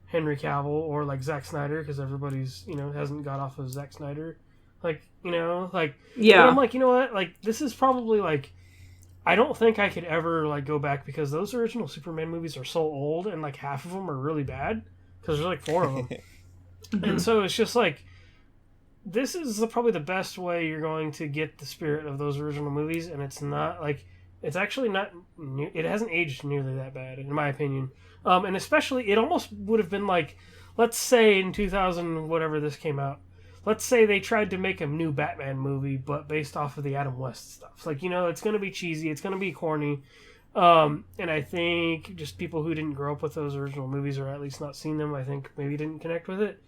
Henry Cavill or, like, Zack Snyder, because everybody's, you know, hasn't got off of Zack Snyder, like, you know, like, yeah. But I'm like, you know what, like, this is probably, like, I don't think I could ever, like, go back, because those original Superman movies are so old, and, like, half of them are really bad, because there's, like, 4 of them. And so it's just, like, this is probably the best way you're going to get the spirit of those original movies, and it's not, like, it's actually not, it hasn't aged nearly that bad, in my opinion. And especially, it almost would have been like, let's say in 2000, whatever this came out, let's say they tried to make a new Batman movie, but based off of the Adam West stuff. Like, you know, it's going to be cheesy, it's going to be corny. And I think just people who didn't grow up with those original movies, or at least not seen them, I think maybe didn't connect with it.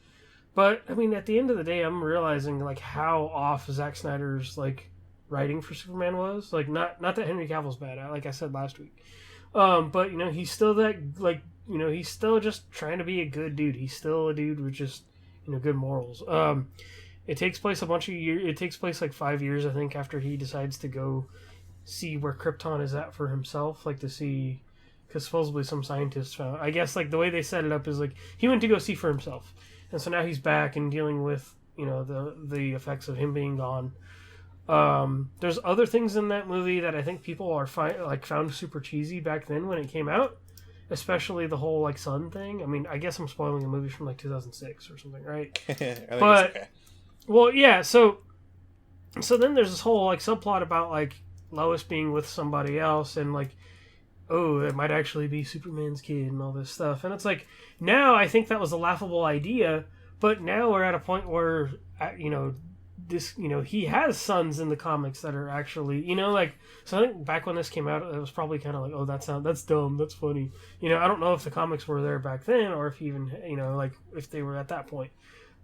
But, I mean, at the end of the day, I'm realizing, like, how off Zack Snyder's, like, writing for Superman was. Like, not that Henry Cavill's bad, like I said last week. But, you know, he's still that, like, you know, he's still just trying to be a good dude. He's still a dude with just, you know, good morals. It takes place a bunch of years. It takes place, like, 5 years, I think, after he decides to go see where Krypton is at for himself. Like, to see, because supposedly some scientists found, I guess, like, the way they set it up is, like, he went to go see for himself. And so now he's back and dealing with, you know, the effects of him being gone. There's other things in that movie that I think people are found super cheesy back then when it came out, especially the whole, like, sun thing. I mean, I guess I'm spoiling a movie from, like, 2006 or something, right? But okay. Well, yeah. So then there's this whole, like, subplot about, like, Lois being with somebody else, and, like, oh, it might actually be Superman's kid and all this stuff. And it's like, now I think that was a laughable idea, but now we're at a point where, you know, this, you know, he has sons in the comics that are actually, you know, like, so I think back when this came out, it was probably kind of like, oh, that's dumb, that's funny. You know, I don't know if the comics were there back then, or if even, you know, like, if they were at that point.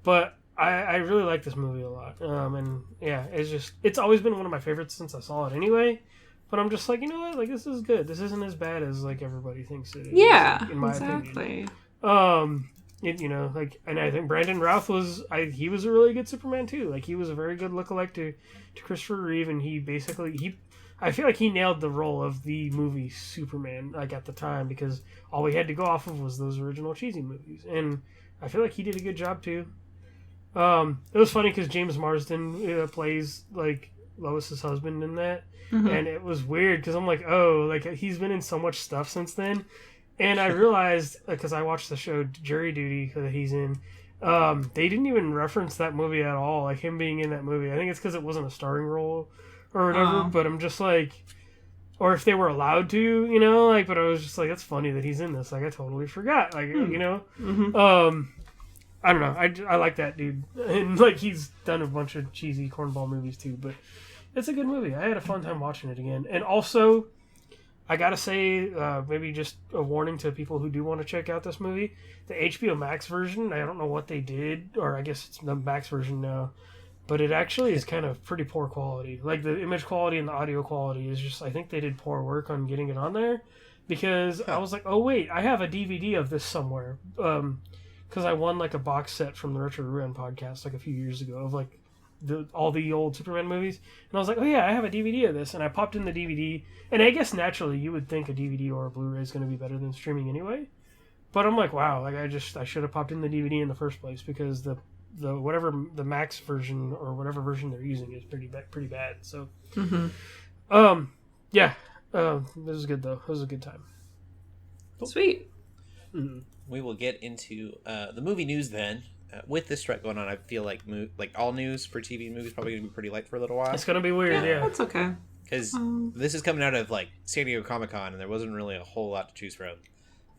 But I really like this movie a lot. And yeah, it's always been one of my favorites since I saw it anyway. But I'm just like, you know what, like, this is good. This isn't as bad as, like, everybody thinks it is. Yeah, in my opinion. You know, like, and I think Brandon Routh he was a really good Superman too. Like, he was a very good lookalike to Christopher Reeve, and I feel like he nailed the role of the movie Superman, like, at the time, because all we had to go off of was those original cheesy movies, and I feel like he did a good job too. It was funny because James Marsden plays, like, Lois's husband in that. Mm-hmm. And it was weird because I'm like, oh, like, he's been in so much stuff since then. And I realized, because I watched the show Jury Duty that he's in, They didn't even reference that movie at all, like him being in that movie. I think it's because it wasn't a starring role or whatever. But I'm just like, or if they were allowed to, you know, like. But I was just like, that's funny that he's in this. Like I totally forgot. Like you know, I don't know. I like that dude, and like he's done a bunch of cheesy cornball movies too. But it's a good movie. I had a fun time watching it again, and also. I gotta say, maybe just a warning to people who do want to check out this movie. The HBO Max version, I don't know what they did, or I guess it's the Max version now, but it actually is kind of pretty poor quality. Like, the image quality and the audio quality is just, I think they did poor work on getting it on there, because I was like, oh wait, I have a DVD of this somewhere, because I won, like, a box set from the Retro Ruin podcast, like, a few years ago, of, like, all the old Superman movies, and I was like, oh yeah, I have a DVD of this, and I popped in the DVD, and I guess naturally you would think a DVD or a Blu-ray is going to be better than streaming anyway, but I'm like, wow, like I should have popped in the DVD in the first place, because the whatever the Max version or whatever version they're using is pretty bad. So yeah, this was good though. It was a good time. Cool. Sweet. Mm-hmm. We will get into the movie news then. With this strike going on, I feel like all news for TV and movies probably going to be pretty light for a little while. It's going to be weird, yeah. That's okay. Because this is coming out of like San Diego Comic-Con, and there wasn't really a whole lot to choose from.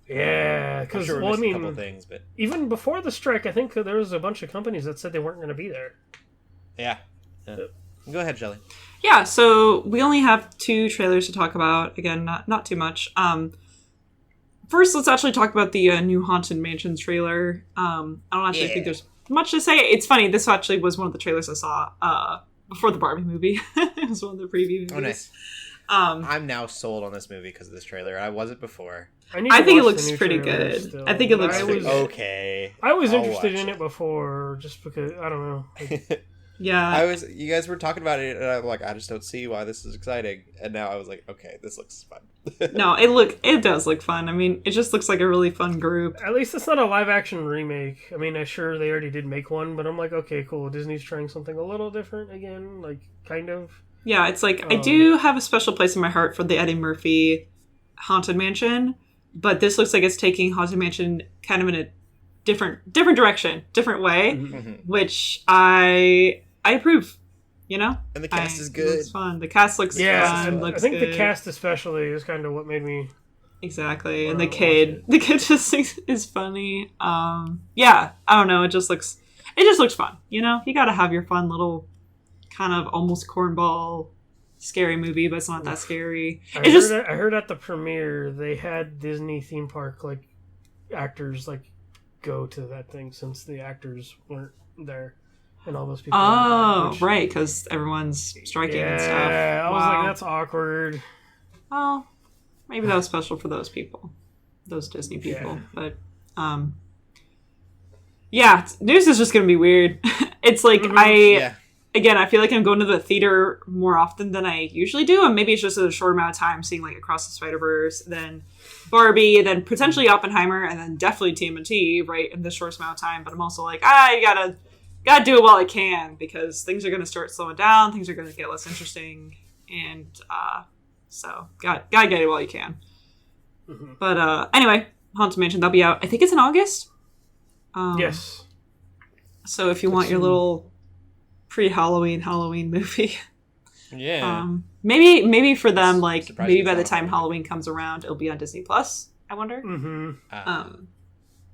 Yeah, because sure well, I mean, a couple things, but even before the strike, I think there was a bunch of companies that said they weren't going to be there. Yeah. Go ahead, Shelley. Yeah, so we only have 2 trailers to talk about. Again, not too much. First, let's actually talk about the new Haunted Mansion trailer. I don't actually think there's much to say. It's funny, this actually was one of the trailers I saw before the Barbie movie. It was one of the preview movies. Oh, nice. I'm now sold on this movie because of this trailer. I wasn't before. I think it looks pretty good. Still. I think it looks pretty good. Okay. I was interested in it before, just because, I don't know. Like, yeah. You guys were talking about it, and I'm like, I just don't see why this is exciting. And now I was like, okay, this looks fun. No, it does look fun. I mean, it just looks like a really fun group. At least it's not a live action remake. I mean, I'm sure they already did make one, but I'm like, okay, cool. Disney's trying something a little different again, like, kind of. Yeah, it's like, I do have a special place in my heart for the Eddie Murphy Haunted Mansion, but this looks like it's taking Haunted Mansion kind of in a different direction, different way, which I approve, you know? And the cast is good. It's fun. The cast looks fun. I think the cast especially is kind of what made me... Exactly. And the kid just is funny. Yeah, I don't know. It just looks fun, you know? You gotta have your fun little kind of almost cornball scary movie, but it's not that scary. I heard at the premiere they had Disney theme park like actors like go to that thing since the actors weren't there and all those people. Oh, right, because everyone's striking and stuff. Yeah, I was like, that's awkward. Well, maybe that was special for those people, those Disney people. Yeah. But yeah, news is just gonna be weird. It's like Again, I feel like I'm going to the theater more often than I usually do, and maybe it's just a short amount of time seeing like Across the Spider-Verse, then Barbie, then potentially Oppenheimer, and then definitely TMNT, right, in this short amount of time. But I'm also like, you gotta do it while I can, because things are going to start slowing down, things are going to get less interesting, and so gotta get it while you can. Mm-hmm. But anyway, Haunted Mansion, that'll be out. I think it's in August. Yes. So if you want your little pre-Halloween movie. Yeah. Maybe for them, like, maybe by the time Halloween comes around, it'll be on Disney Plus, I wonder. Mm-hmm.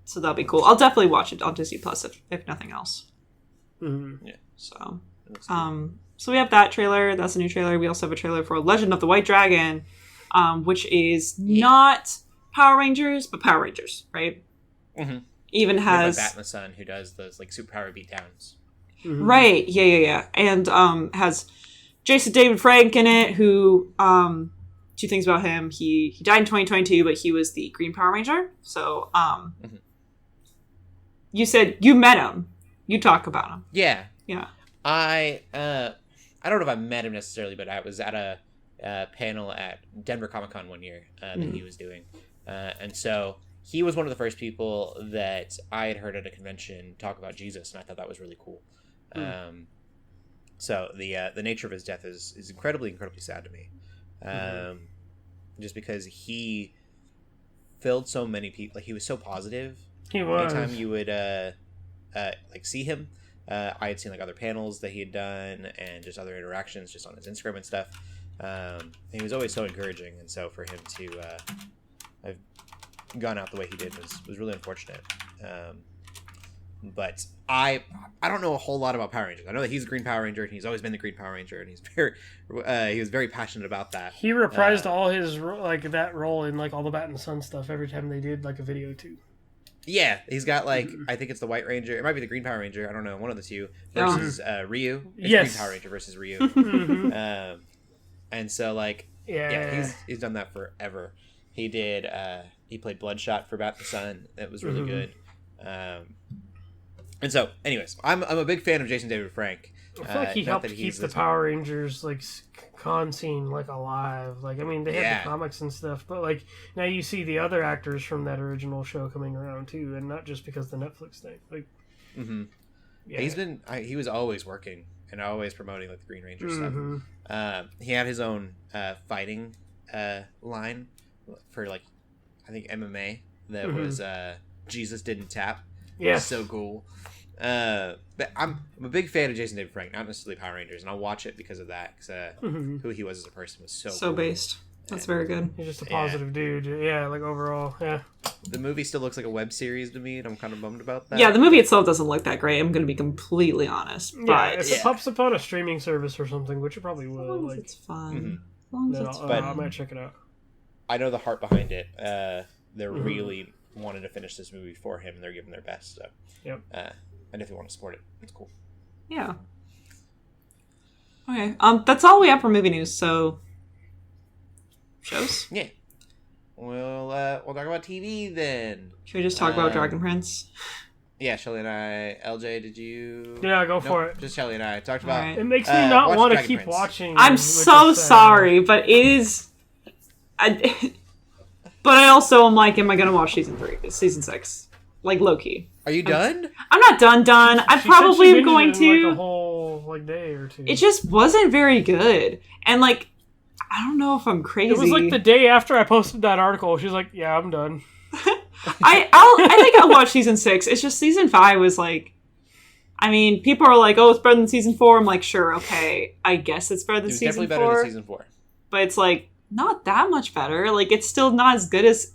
So that'll be cool. I'll definitely watch it on Disney Plus if nothing else. Mm-hmm. Yeah. So so we have that trailer. That's a new trailer. We also have a trailer for Legend of the White Dragon, which is not Power Rangers, but Power Rangers, right? Mm-hmm. Even has Batman who does those like superpower beatdowns. Mm-hmm. Right, yeah. And has Jason David Frank in it, who, 2 things about him. He died in 2022, but he was the Green Power Ranger. So, You said you met him. You talk about him. Yeah. Yeah. I don't know if I met him necessarily, but I was at a panel at Denver Comic-Con one year that he was doing. And so he was one of the first people that I had heard at a convention talk about Jesus, and I thought that was really cool. So the nature of his death is incredibly sad to me. Just because he filled so many people, like he was so positive. He was. Anytime you would like see him. I had seen like other panels that he had done and just other interactions just on his Instagram and stuff. And he was always so encouraging, and so for him to have gone out the way he did was really unfortunate. But I don't know a whole lot about Power Rangers. I know that he's a Green Power Ranger, and he's always been the Green Power Ranger, and he was very passionate about that. He reprised all his that role in like all the Bat and Sun stuff every time they did like a video too. Yeah, he's got like I think it's the White Ranger. It might be the Green Power Ranger. I don't know, one of the two versus Ryu. It's Yes. Green Power Ranger versus Ryu. Mhm. And so like he's done that forever. He did. He played Bloodshot for Bat and Sun. That was really good. And so, anyways, I'm a big fan of Jason David Frank. I feel like he helped keep the Power Rangers like con scene like alive. Like I mean, they had the comics and stuff, but like now you see the other actors from that original show coming around too, and not just because the Netflix thing. Like, he was always working and always promoting like the Green Ranger stuff. He had his own fighting line for like I think MMA that was Jesus Didn't Tap. Yeah, so cool. But I'm a big fan of Jason David Frank, not necessarily Power Rangers, and I'll watch it because of that. Because who he was as a person was so cool. based. That's very good. He's just a positive dude. Yeah, like overall, yeah. The movie still looks like a web series to me, and I'm kind of bummed about that. Yeah, the movie itself doesn't look that great. I'm going to be completely honest. But if it pops up on a streaming service or something, which it probably will. As long as it's fun. As long as it's fun. I might check it out. I know the heart behind it. They're really wanted to finish this movie for him, and they're giving their best. So, and if you want to support it, it's cool. Yeah. Okay. That's all we have for movie news. So, shows. Yeah. We'll talk about TV then. Should we just talk about Dragon Prince? Yeah, Shelley and I. LJ, did you? Yeah, go for it. Just Shelley and I talked about. Right. It makes me not want to keep Prince. watching. I'm so sorry, but it is. But I also am like, am I going to watch season 6? Like, low-key. Are you done? I'm not done. I probably am going to. Like a whole day or two. It just wasn't very good. And, like, I don't know if I'm crazy. It was like the day after I posted that article. She's like, yeah, I'm done. I think I'll watch season 6. It's just season 5 was like, I mean, people are like, oh, it's better than season 4. I'm like, sure, okay. I guess it's better than season 4. Definitely better than season 4. But it's like, not that much better. Like, it's still not as good as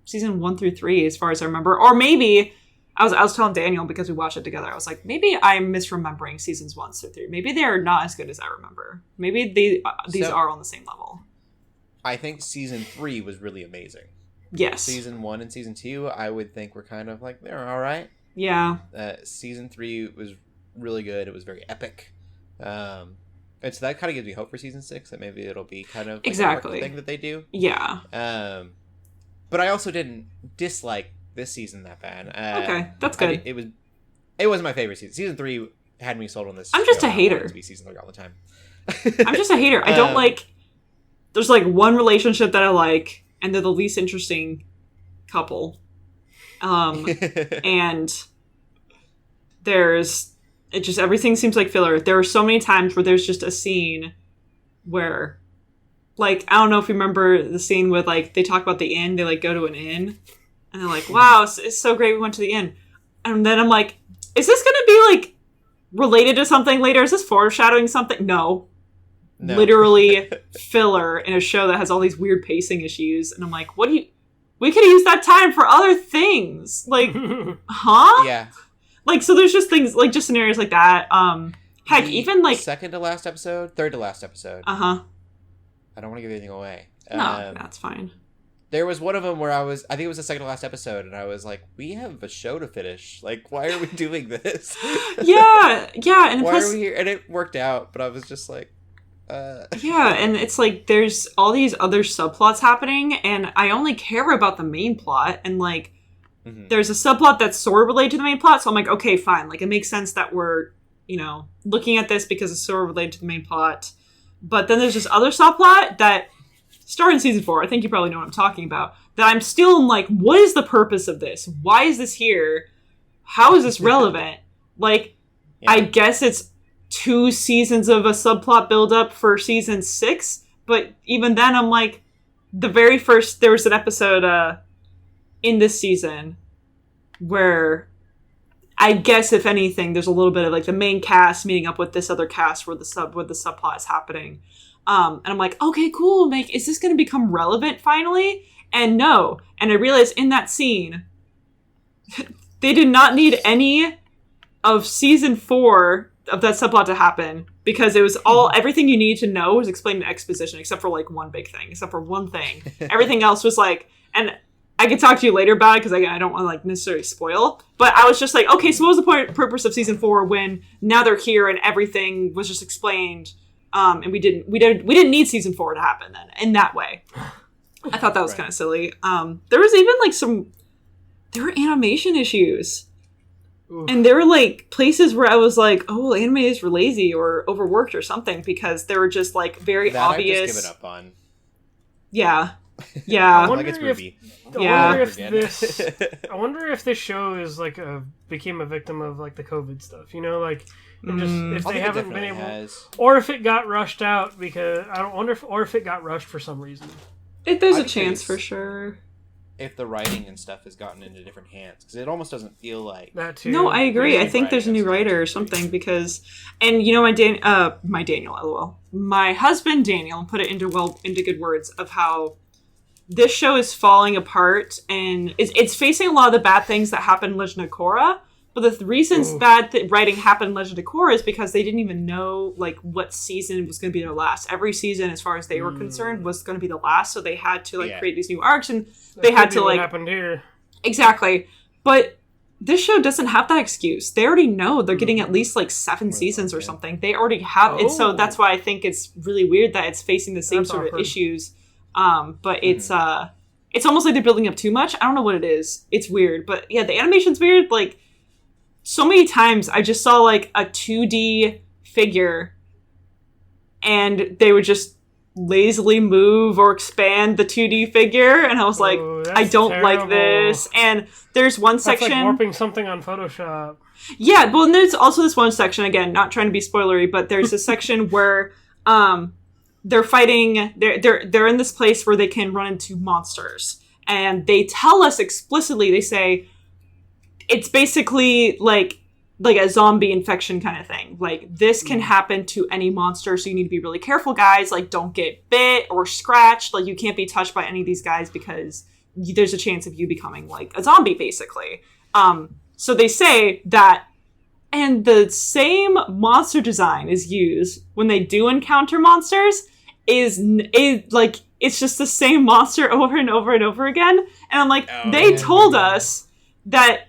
season 1 through 3, as far as I remember. Or maybe, I was telling Daniel, because we watched it together, I was like, maybe I'm misremembering seasons 1 through 3. Maybe they're not as good as I remember. Maybe these are on the same level. I think season 3 was really amazing. Yes. Season 1 and season 2, I would think were kind of like, they're all right. Yeah. Season 3 was really good. It was very epic. And so that kind of gives me hope for season 6, that maybe it'll be kind of like exactly a thing that they do. Yeah. But I also didn't dislike this season that bad. Okay, that's good. It wasn't my favorite season. Season 3 had me sold on this. I'm just a hater. To be season 3 all the time. I'm just a hater. I don't like. There's like one relationship that I like, and they're the least interesting couple. And everything seems like filler. There are so many times where there's just a scene where, like, I don't know if you remember the scene with, like, they talk about the inn. They, like, go to an inn. And they're like, wow, it's so great we went to the inn. And then I'm like, is this going to be, like, related to something later? Is this foreshadowing something? No. Literally filler in a show that has all these weird pacing issues. And I'm like, we could have used that time for other things. Like, huh? Yeah. Like, so there's just things, like, just scenarios like that. Heck, even, like... Second to last episode? Third to last episode. Uh-huh. I don't want to give anything away. No, that's fine. There was one of them where I think it was the second to last episode, and I was like, we have a show to finish. Like, why are we doing this? Yeah, and why plus... are we here? And it worked out, but I was just like, Yeah, and it's like, there's all these other subplots happening, and I only care about the main plot, and, like, there's a subplot that's sort of related to the main plot, so I'm like, okay, fine. Like, it makes sense that we're, looking at this because it's sort of related to the main plot. But then there's this other subplot that started in season 4. I think you probably know what I'm talking about. That I'm still like, what is the purpose of this? Why is this here? How is this relevant? Like, yeah. I guess it's 2 seasons of a subplot buildup for season 6. But even then, I'm like, there was an episode in this season where I guess if anything, there's a little bit of like the main cast meeting up with this other cast where the subplot is happening. And I'm like, okay, cool. Like, is this going to become relevant finally? And no. And I realized in that scene, they did not need any of season 4 of that subplot to happen because it was everything you need to know was explained in exposition except for like one big thing, except for one thing. Everything else was like, and I can talk to you later about it because I don't want to like necessarily spoil, but I was just like, okay, so what was the purpose of season 4 when now they're here and everything was just explained, and we didn't need season 4 to happen then in that way. I thought that was kind of silly. There was even like there were animation issues. Oof. And there were like places where I was like, oh, animators were lazy or overworked or something because they were just like very obvious. I just give it up on. Yeah. Yeah. I wonder if this show is like became a victim of like the COVID stuff, you know, like if they haven't been able, or if it got rushed out because or if it got rushed for some reason. There's a chance for sure. If the writing and stuff has gotten into different hands, because it almost doesn't feel like that too. No, I agree. I think there's a new writer or something because, and you know, my husband Daniel put it into good words of how this show is falling apart and it's facing a lot of the bad things that happened in Legend of Korra. But the reasons bad writing happened in Legend of Korra is because they didn't even know like what season was going to be their last. Every season, as far as they were concerned, was going to be the last. So they had to create these new arcs, and they had to what happened here. Exactly. But this show doesn't have that excuse. They already know they're getting at least like 7 seasons or something. They already have it. So that's why I think it's really weird that it's facing the same sort of issues. But it's almost like they're building up too much. I don't know what it is. It's weird. But yeah, the animation's weird. Like, so many times I just saw like a 2D figure and they would just lazily move or expand the 2D figure, and I was like, I don't like this. And there's one section like warping something on Photoshop. Yeah, well, and there's also this one section, again, not trying to be spoilery, but there's a section where they're fighting, they're in this place where they can run into monsters, and they tell us explicitly, they say it's basically like a zombie infection kind of thing. Like, this can happen to any monster, so you need to be really careful, guys. Like, don't get bit or scratched. Like, you can't be touched by any of these guys because there's a chance of you becoming, like, a zombie, basically. So they say that, and the same monster design is used when they do encounter monsters, is like, it's just the same monster over and over and over again. And I'm like, they told us that,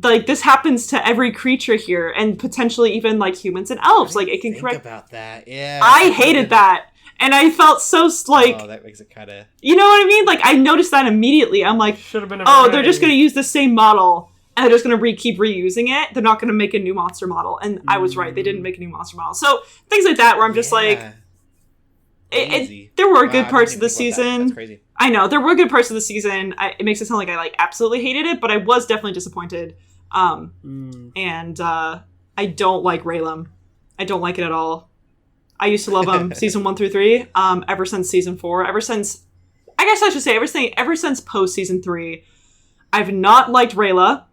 like, this happens to every creature here, and potentially even like humans and elves. Like, it can correct about that. Yeah, I hated that, and I felt so like, that makes it kind of, you know what I mean? Like, I noticed that immediately. I'm like, should have been. They're just going to use the same model, and they're just going to keep reusing it. They're not going to make a new monster model. And I was right; they didn't make a new monster model. So things like that, where I'm just like, there were good parts of the season. That's crazy. I know there were good parts of the season. It makes it sound like I like absolutely hated it, but I was definitely disappointed. And I don't like Raylan. I don't like it at all. I used to love him season 1 through 3. Ever since season 4, ever since post season 3, I've not liked Rayla,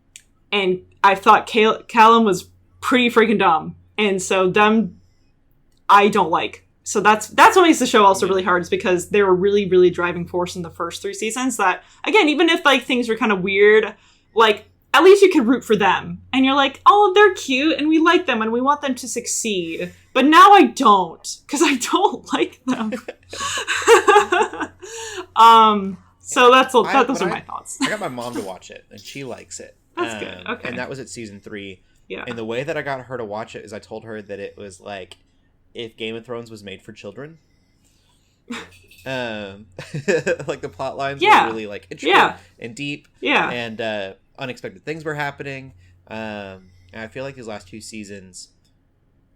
and I thought Callum was pretty freaking dumb, and so them I don't like. So that's what makes the show also really hard, is because they were really, really driving force in the first 3 seasons that, again, even if like things were kind of weird, like, at least you could root for them. And you're like, oh, they're cute and we like them and we want them to succeed. But now I don't, because I don't like them. So those are my thoughts. I got my mom to watch it, and she likes it. That's good. Okay. And that was at season 3. Yeah. And the way that I got her to watch it is I told her that it was like if Game of Thrones was made for children. Like, the plot lines were really like intricate and deep. Yeah. And unexpected things were happening. And I feel like these last 2 seasons,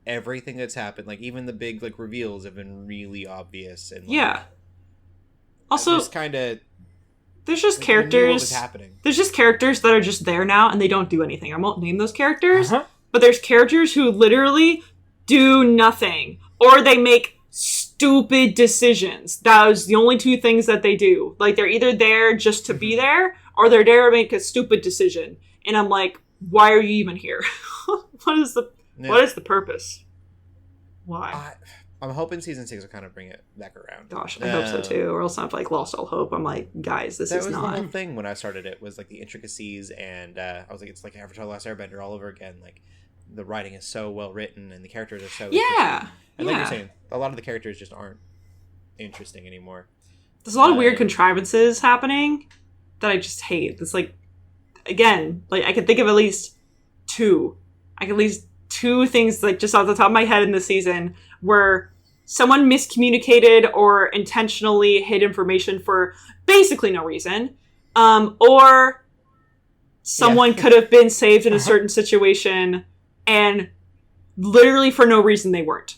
everything that's happened, like even the big like reveals, have been really obvious. And like, also just kind of, there's just characters. There's just characters that are just there now and they don't do anything. I won't name those characters, but there's characters who literally do nothing, or they make stupid decisions. That was the only 2 things that they do. Like, they're either there just to be there, or they're there to make a stupid decision. And I'm like, why are you even here? What is the purpose? Why? I'm hoping season 6 will kind of bring it back around. Gosh, I hope so too. Or else I've like lost all hope. I'm like, guys, this is not. That was the whole thing when I started it, was like the intricacies, and I was like, it's like Avatar: The Last Airbender all over again. Like the writing is so well written, and the characters are so interesting. And like you're saying, a lot of the characters just aren't interesting anymore. There's a lot of weird contrivances happening that I just hate. It's like, again, like I can think of at least two things like just off the top of my head in this season where someone miscommunicated or intentionally hid information for basically no reason, or someone could have been saved in a certain situation and literally for no reason they weren't.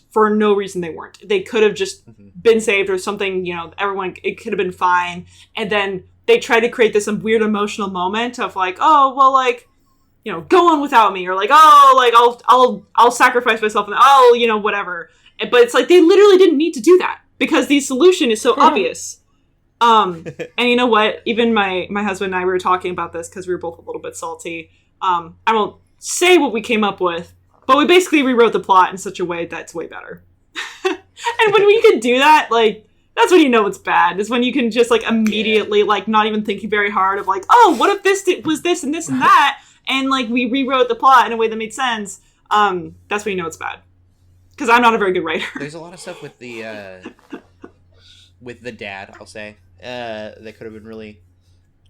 They could have just been saved or something, it could have been fine. And then they try to create this weird emotional moment of like, oh, well, like, go on without me, or like, oh, like I'll sacrifice myself, and whatever. But it's like they literally didn't need to do that because the solution is so obvious. And you know what? Even my husband and I were talking about this because we were both a little bit salty. I won't say what we came up with, but we basically rewrote the plot in such a way that's way better. And when we can do that, like, that's when you know it's bad, is when you can just like immediately like not even thinking very hard of like, oh, what if this was this and this and that, and like we rewrote the plot in a way that made sense. That's when you know it's bad. Because I'm not a very good writer. There's a lot of stuff with the dad, I'll say, that could have been really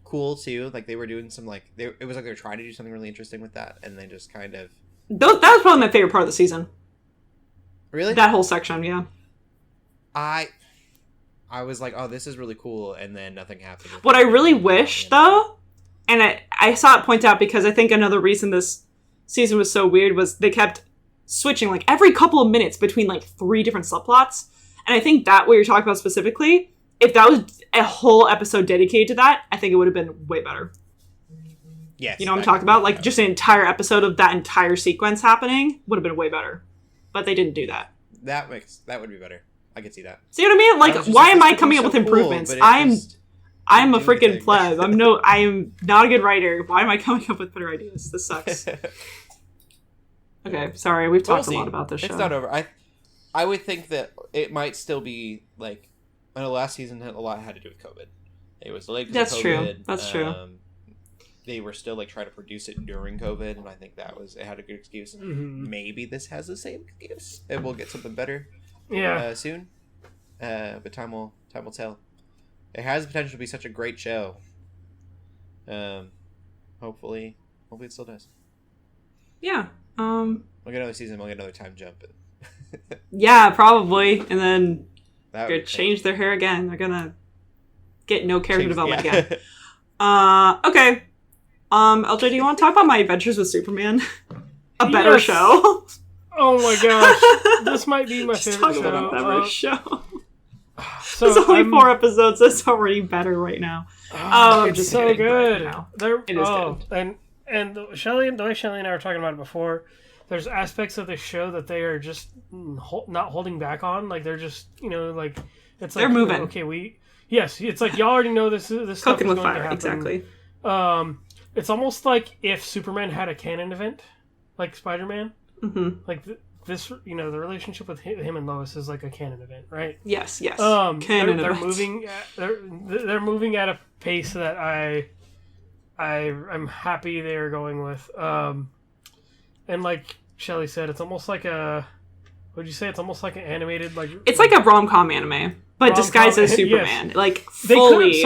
cool too. Like they were doing some it was like they were trying to do something really interesting with that, and they just kind of. That was probably my favorite part of the season. Really? That whole section, yeah. I was like, oh, this is really cool, and then nothing happened. What I really wish, though, and I saw it point out because I think another reason this season was so weird was they kept switching like every couple of minutes between like 3 different subplots. And I think that what you're talking about specifically, if that was a whole episode dedicated to that, I think it would have been way better. Yes. You know what I'm talking about? Like just an entire episode of that entire sequence happening would have been way better. But they didn't do that. That would be better. I could see that. See what I mean? Like, why am I coming up with improvements? I'm a freaking pleb. I am not a good writer. Why am I coming up with better ideas? This sucks. Okay, sorry. We've talked a lot about this show. It's not over. I would think that it might still be like. I know last season a lot had to do with COVID. It was delayed because of COVID. That's true. They were still like trying to produce it during COVID, and I think it had a good excuse. Mm-hmm. Maybe this has the same excuse, and we'll get something better. Yeah. Soon. But time will tell. It has the potential to be such a great show. Hopefully it still does. Yeah. We'll get another season. We'll get another time jump. Yeah, probably, and then they're gonna change their hair again. They're gonna get no character development again. Okay. LJ, do you want to talk about my adventures with Superman? A better show. Oh my gosh, this might be my favorite show. About a better show. So there's only 4 episodes. It's already better right now. It's just so good. It is good. And the way Shelley and I were talking about it before, there's aspects of the show that they are just not holding back on. Like they're just like it's like they're moving. Okay, it's like y'all already know this stuff cooking is with going fire. to happen. Exactly. It's almost like if Superman had a canon event, like Spiderman. Mm-hmm. Like this, the relationship with him and Lois is like a canon event, right? Yes. Canon they're moving. They're moving at a pace that I'm happy they are going with. And like Shelley said, it's almost like would you say it's almost like an animated It's like a rom-com anime, but disguised as Superman. Yes. Like fully.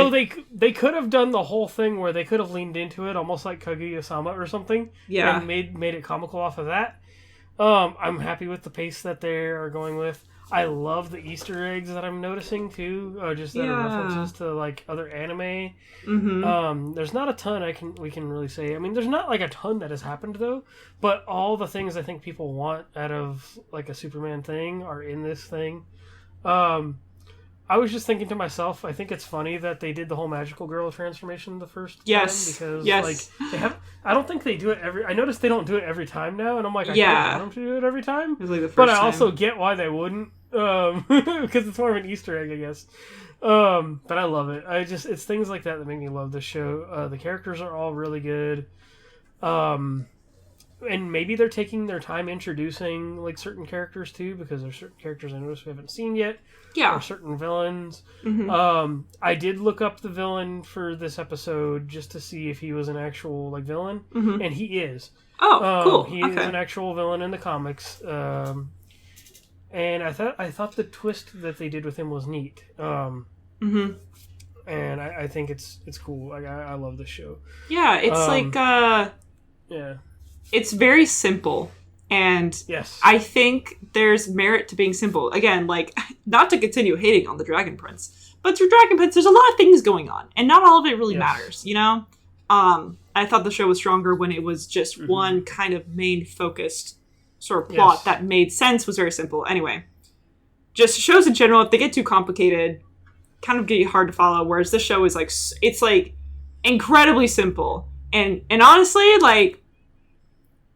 They could have done the whole thing where they could have leaned into it, almost like Kaguya-sama or something. Yeah. And made it comical off of that. I'm happy with the pace that they are going with. I love the Easter eggs that I'm noticing too, just that are references to like other anime. Mm-hmm. There's not a ton we can really say. I mean, there's not like a ton that has happened though, but all the things I think people want out of like a Superman thing are in this thing. I was just thinking to myself, I think it's funny that they did the whole magical girl transformation the first time because like they have. I don't think they do it every. I noticed they don't do it every time now, and I'm like, I don't want them to do it every time. It was like the first but I time. also get why they wouldn't, because it's more of an Easter egg, I guess. But I love it. It's things like that make me love this show. The characters are all really good. And maybe they're taking their time introducing like certain characters too, because there's certain characters I noticed we haven't seen yet. Yeah. Or certain villains. Mm-hmm. I did look up the villain for this episode just to see if he was an actual like villain, and he is. Oh, cool. He is an actual villain in the comics. And I thought the twist that they did with him was neat. And I think it's cool. I love this show. Yeah, it's yeah. It's very simple, and yes, I think there's merit to being simple. Again, like, not to continue hating on the Dragon Prince, but through Dragon Prince, there's a lot of things going on, and not all of it really matters, you know? I thought the show was stronger when it was just one kind of main focused sort of plot that made sense, was very simple. Anyway, just shows in general, if they get too complicated, kind of get hard to follow, whereas this show is like, it's like incredibly simple. And honestly, like,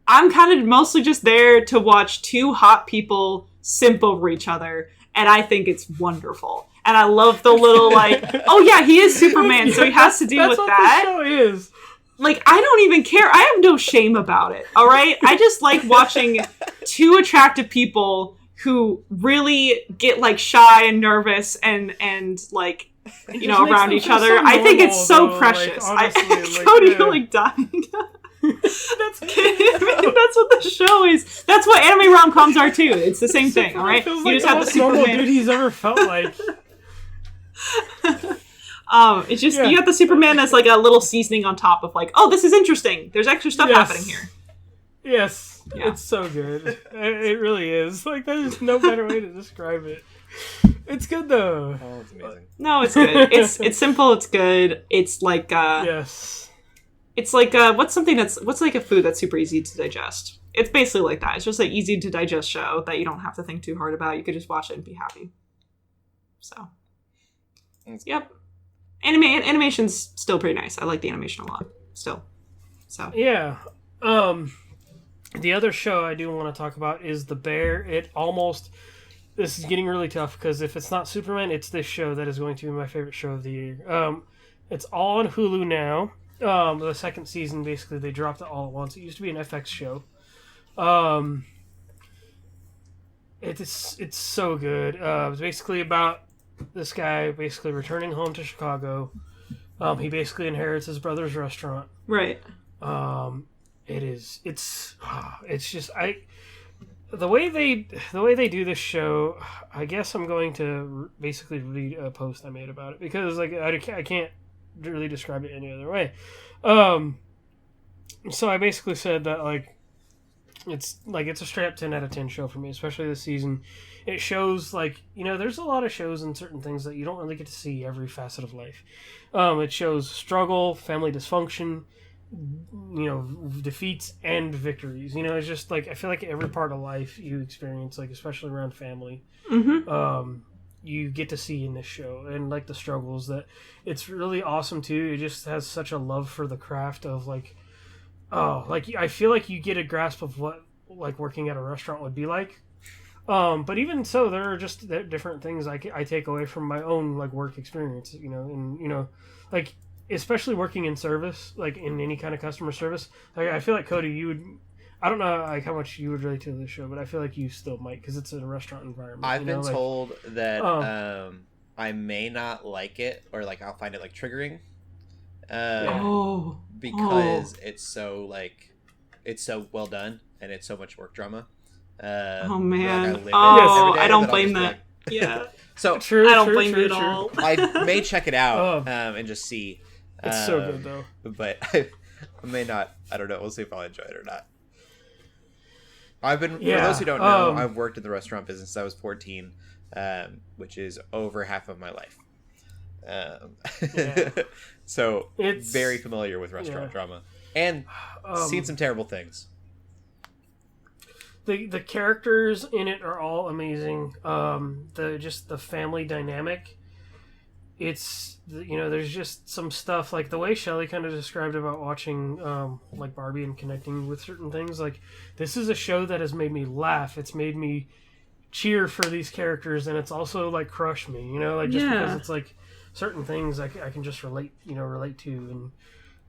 I'm kind of mostly just there to watch two hot people simp over each other, and I think it's wonderful. And I love the little, like, oh yeah, he is Superman, so he has to deal with that. That's what the show is. Like, I don't even care. I have no shame about it, all right? I just like watching two attractive people who really get, like, shy and nervous and like, you know, around each other. So I think it's so normal, precious. Like, honestly, Cody, you're, like, dying. That's what the show is. That's what anime rom-coms are too. It's the same thing, all right? You just have the Superman dude he's ever felt like. It's just you got the Superman that's like a little seasoning on top of like, oh, this is interesting. There's extra stuff happening here. Yes, it's so good. It really is. Like, there's no better way to describe it. It's good though. Oh, it's amazing. No, it's good. It's simple. It's good. It's like yes. It's like what's like a food that's super easy to digest. It's basically like that. It's just an easy to digest show that you don't have to think too hard about. You could just watch it and be happy. So, yep. Animation's still pretty nice. I like the animation a lot still. So yeah. The other show I do want to talk about is The Bear. This is getting really tough because if it's not Superman, it's this show that is going to be my favorite show of the year. It's all on Hulu now. The second season, basically, they dropped it all at once. It used to be an FX show. It's so good. It's basically about this guy basically returning home to Chicago. He basically inherits his brother's restaurant. Right. It's just the way they do this show. I guess I'm going to basically read a post I made about it because like I can't really describe it any other way. So I basically said that like it's a straight up 10 out of 10 show for me, especially this season. It shows like, you know, there's a lot of shows and certain things that you don't really get to see every facet of life. It shows struggle, family dysfunction, you know, defeats and victories. You know, it's just like I feel like every part of life you experience, like especially around family. You get to see in this show and like the struggles that it's really awesome too. It just has such a love for the craft of like, like I feel like you get a grasp of what like working at a restaurant would be like. But even so, there are just different things I take away from my own like work experience, you know, and you know, like especially working in service, like in any kind of customer service. Like, I feel like Cody, you would. I don't know like how much you would relate to this show, but I feel like you still might because it's a restaurant environment. I've been told that I may not like it or like I'll find it like triggering. Because it's so like it's so well done and it's so much work drama. Oh man! Like I don't blame that. Yeah. So true. I don't blame you at all. I may check it out and just see. It's so good though. But I may not. I don't know. We'll see if I'll enjoy it or not. For those who don't know, I've worked in the restaurant business since I was 14, which is over half of my life. So it's very familiar with restaurant drama and seen some terrible things. The characters in it are all amazing. The family dynamic. It's, you know, there's just some stuff like the way Shelley kind of described about watching like Barbie and connecting with certain things. Like, this is a show that has made me laugh. It's made me cheer for these characters, and it's also like crush me, you know, like just because it's like certain things I can just relate to,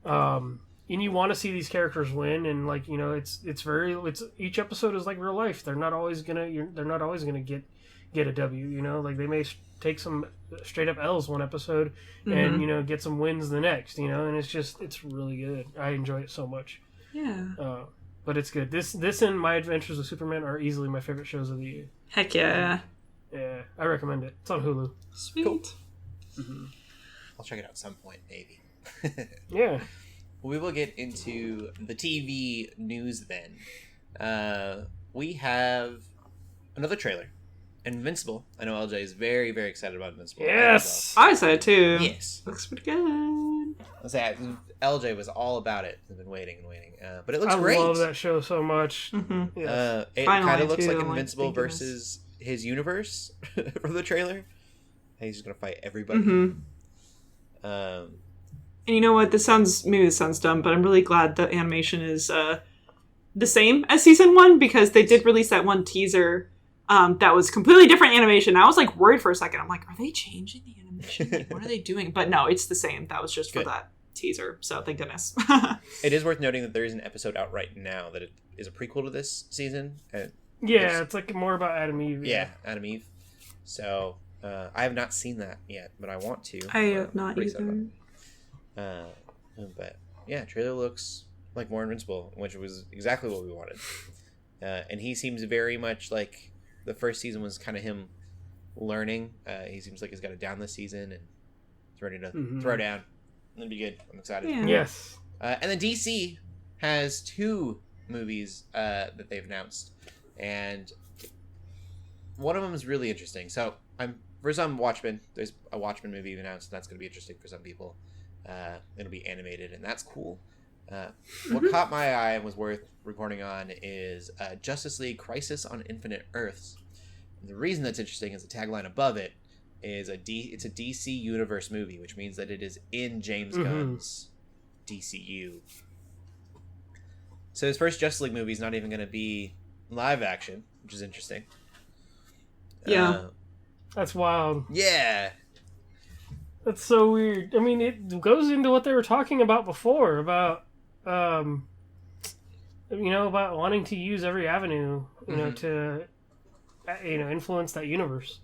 and and you want to see these characters win, and like it's each episode is like real life. They're not always gonna get a W. Like they may take some straight up L's one episode, and get some wins the next. And it's really good. I enjoy it so much. Yeah. But it's good. This and My Adventures with Superman are easily my favorite shows of the year. Heck yeah. Yeah, I recommend it. It's on Hulu. Sweet. Cool. Mm-hmm. I'll check it out at some point, maybe. Yeah. We will get into the TV news then. We have another trailer. Invincible. I know LJ is very, very excited about Invincible. Yes! I said too. Yes. Looks pretty good. I'll say LJ was all about it. I've been waiting and waiting. But it looks great. I love that show so much. Mm-hmm. Yes. It kind of looks like Invincible versus his universe from the trailer. He's just going to fight everybody. Mm-hmm. And you know what? This sounds dumb, but I'm really glad the animation is the same as season 1, because they did release that one teaser that was completely different animation. I was like worried for a second. I'm like, are they changing the animation? Like, what are they doing? But no, it's the same. That was just for that teaser. So thank goodness. It is worth noting that there is an episode out right now that it is a prequel to this season. It's like more about Adam Eve. Yeah, Adam Eve. So I have not seen that yet, but I want to. I have not either. But yeah, trailer looks like more Invincible, which was exactly what we wanted. And he seems very much like the first season was kind of him learning. He seems like he's got it down this season and he's ready to throw down. It'll be good. I'm excited. Yeah. Yes. And then DC has 2 movies that they've announced, and one of them is really interesting. So for some Watchmen. There's a Watchmen movie announced, and that's going to be interesting for some people. It'll be animated, and that's cool. What caught my eye and was worth reporting on is Justice League Crisis on Infinite Earths. And the reason that's interesting is the tagline above it is it's a DC Universe movie, which means that it is in James Gunn's DCU. So his first Justice League movie is not even going to be live action, which is interesting. Yeah. That's wild. Yeah. That's so weird. I mean, it goes into what they were talking about before, about about wanting to use every avenue, to influence that universe.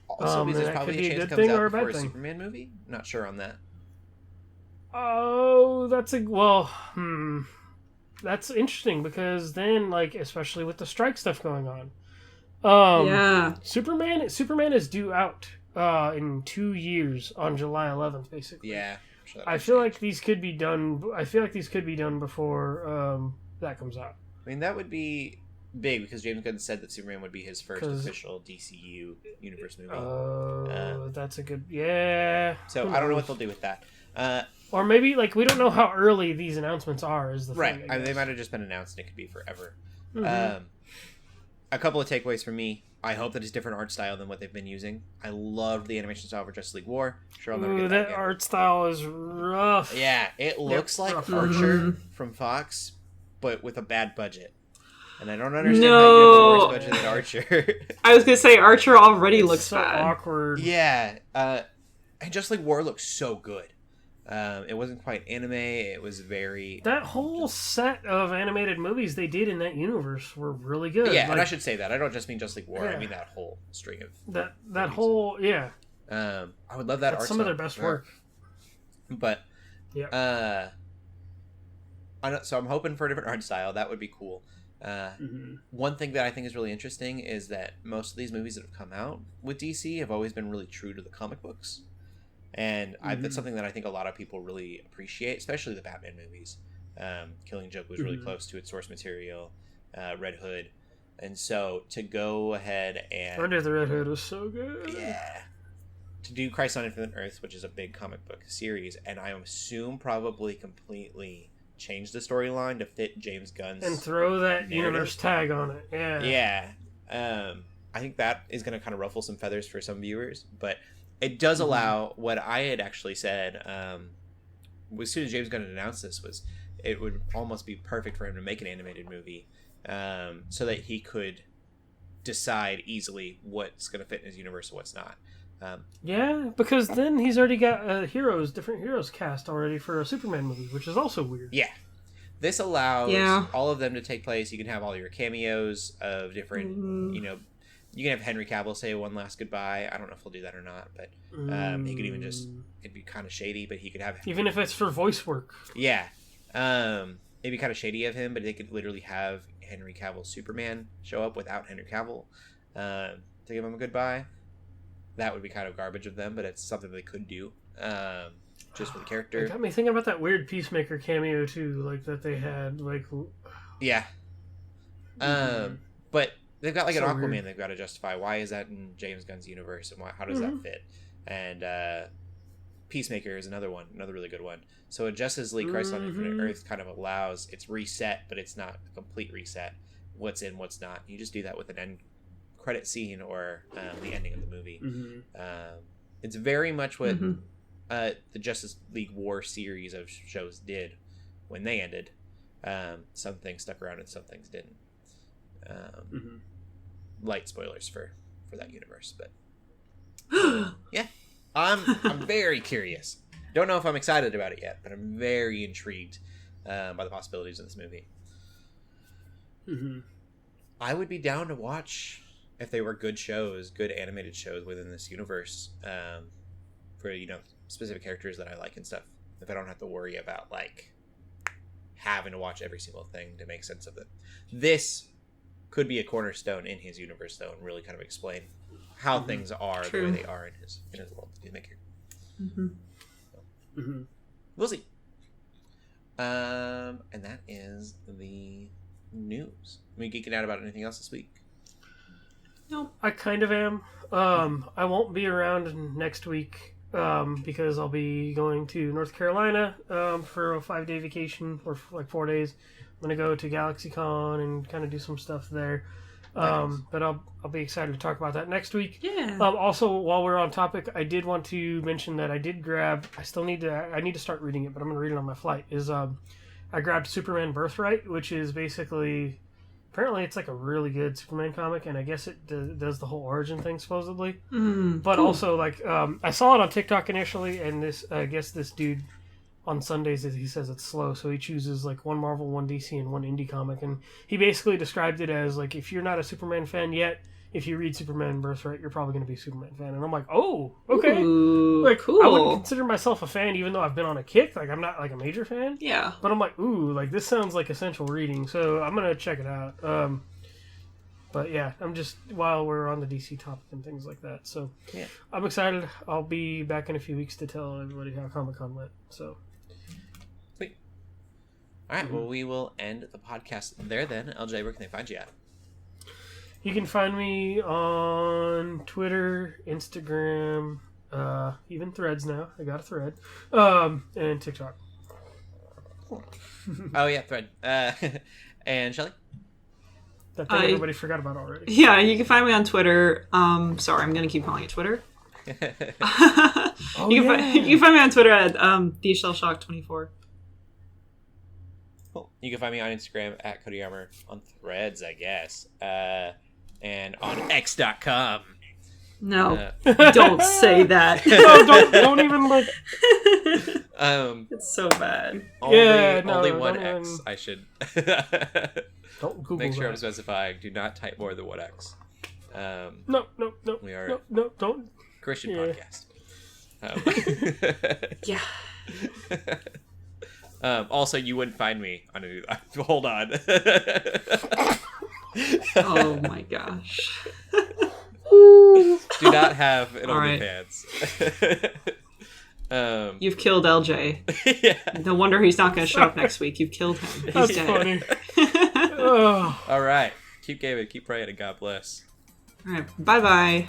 Also, because there's probably a chance it comes out before a Superman movie. Not sure on that. Oh, that's interesting, because then, especially with the strike stuff going on, Superman is due out in 2 years on July 11th, basically. Yeah, sure I feel like these could be done. Before that comes out. I mean, that would be big, because James Gunn said that Superman would be his first official DCU universe movie. That's a good So I don't know what they'll do with that. Or maybe we don't know how early these announcements are. Is the right? thing, They might have just been announced, and it could be forever. Mm-hmm. A couple of takeaways from me. I hope that it's different art style than what they've been using. I loved the animation style for Justice League War. Sure, I'll never get that again. Art style is rough. Yeah, it looks like Archer from Fox, but with a bad budget. And I don't understand how you have a worse budget than Archer. I was gonna say Archer already looks so bad. Awkward. Yeah, and Justice League War looks so good. It wasn't quite anime. It was very... That whole set of animated movies they did in that universe were really good. Yeah, and I should say that. I don't just mean Justice League War. I mean that whole string of... That whole... Yeah. I would love that art some of their best work. But... Yeah. So I'm hoping for a different art style. That would be cool. One thing that I think is really interesting is that most of these movies that have come out with DC have always been really true to the comic books. And that's something that I think a lot of people really appreciate, especially the Batman movies. Killing Joke was really close to its source material, Red Hood. And so to go ahead and... Under the Red Hood was so good. Yeah. To do Crisis on Infinite Earths, which is a big comic book series, and I assume probably completely change the storyline to fit James Gunn's... And throw that narrative. universe tag on it. Yeah. Yeah. I think that is going to kind of ruffle some feathers for some viewers, but... It does allow what I had actually said as soon as James Gunn announced this was it would almost be perfect for him to make an animated movie so that he could decide easily what's going to fit in his universe and what's not. Yeah, because then he's already got different heroes cast already for a Superman movie, which is also weird. Yeah. This allows all of them to take place. You can have all your cameos of different, you can have Henry Cavill say one last goodbye. I don't know if he'll do that or not, but he could even it'd be kind of shady, but he could have... Even if it's for voice work. Yeah. It'd be kind of shady of him, but they could literally have Henry Cavill's Superman show up without Henry Cavill to give him a goodbye. That would be kind of garbage of them, but it's something they could do just for the character. It got me thinking about that weird Peacemaker cameo too, like that they had, like. Yeah. But they've got like an Aquaman weird. they've got to justify. Why is that in James Gunn's universe, and how does that fit? And Peacemaker is another really good one. So a Justice League Crisis on Infinite Earth kind of allows it's reset, but it's not a complete reset. What's in, what's not. You just do that with an end credit scene or the ending of the movie. It's very much what the Justice League War series of shows did when they ended. Some things stuck around and some things didn't. Light spoilers for that universe, but yeah, I'm very curious. Don't know if I'm excited about it yet, but I'm very intrigued by the possibilities of this movie. I would be down to watch if they were good shows, good animated shows within this universe, for specific characters that I like and stuff. If I don't have to worry about like having to watch every single thing to make sense of it. This could be a cornerstone in his universe, though, and really kind of explain how things are the way they are in his world. We'll see. And that is the news. Are we geeking out about anything else this week? No, I kind of am. I won't be around next week because I'll be going to North Carolina for a 5-day vacation, or like 4 days. I'm going to go to GalaxyCon and kind of do some stuff there. Nice. But I'll be excited to talk about that next week. Yeah. Also, while we're on topic, I did want to mention that I need to start reading it, but I'm going to read it on my flight. I grabbed Superman Birthright, which is basically, apparently it's like a really good Superman comic, and I guess it does the whole origin thing supposedly. But cool. Also, like, I saw it on TikTok initially, and this dude on Sundays, he says it's slow, so he chooses like one Marvel, one DC, and one indie comic, and he basically described it as like, if you're not a Superman fan yet, if you read Superman Birthright, you're probably going to be a Superman fan. And I'm like, oh, okay. Ooh, like, cool. I wouldn't consider myself a fan, even though I've been on a kick. Like, I'm not like a major fan. Yeah. But I'm like, ooh, like this sounds like essential reading, so I'm going to check it out. But yeah, I'm just, while we're on the DC topic and things like that. So yeah, I'm excited. I'll be back in a few weeks to tell everybody how Comic-Con went. So. All right, well, we will end the podcast there then. LJ, where can they find you at? You can find me on Twitter, Instagram, even Threads now. I got a Thread. And TikTok. Oh, yeah, Thread. And Shelley? That thing everybody forgot about already. Yeah, you can find me on Twitter. Sorry, I'm going to keep calling it Twitter. You can find me on Twitter at TheShellshock24. You can find me on Instagram at Cody Armour, on Threads, I guess, and on X.com. No, don't say that. No, don't even like. It's so bad. Only one X. Even... I should. Don't Google make sure that. I'm specifying. Do not type more than one X. No. We are no, don't. Christian podcast. Yeah. Also, you wouldn't find me on a... Hold on. Oh my gosh. Do not have an OnlyFans. You've killed LJ. Yeah. No wonder he's not going to show up next week. You've killed him. He's That's dead. funny. All right. Keep gaming, keep praying, and God bless. All right. Bye-bye.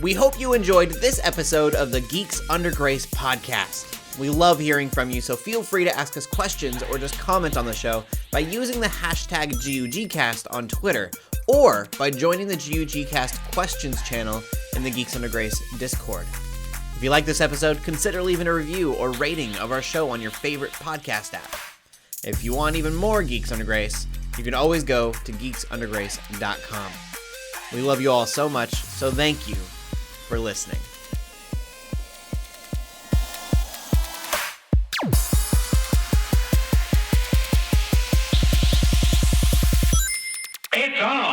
We hope you enjoyed this episode of the Geeks Under Grace podcast. We love hearing from you, so feel free to ask us questions or just comment on the show by using the hashtag GUGcast on Twitter, or by joining the GUGcast questions channel in the Geeks Under Grace Discord. If you like this episode, consider leaving a review or rating of our show on your favorite podcast app. If you want even more Geeks Under Grace, you can always go to geeksundergrace.com. We love you all so much, so thank you for listening. It's on!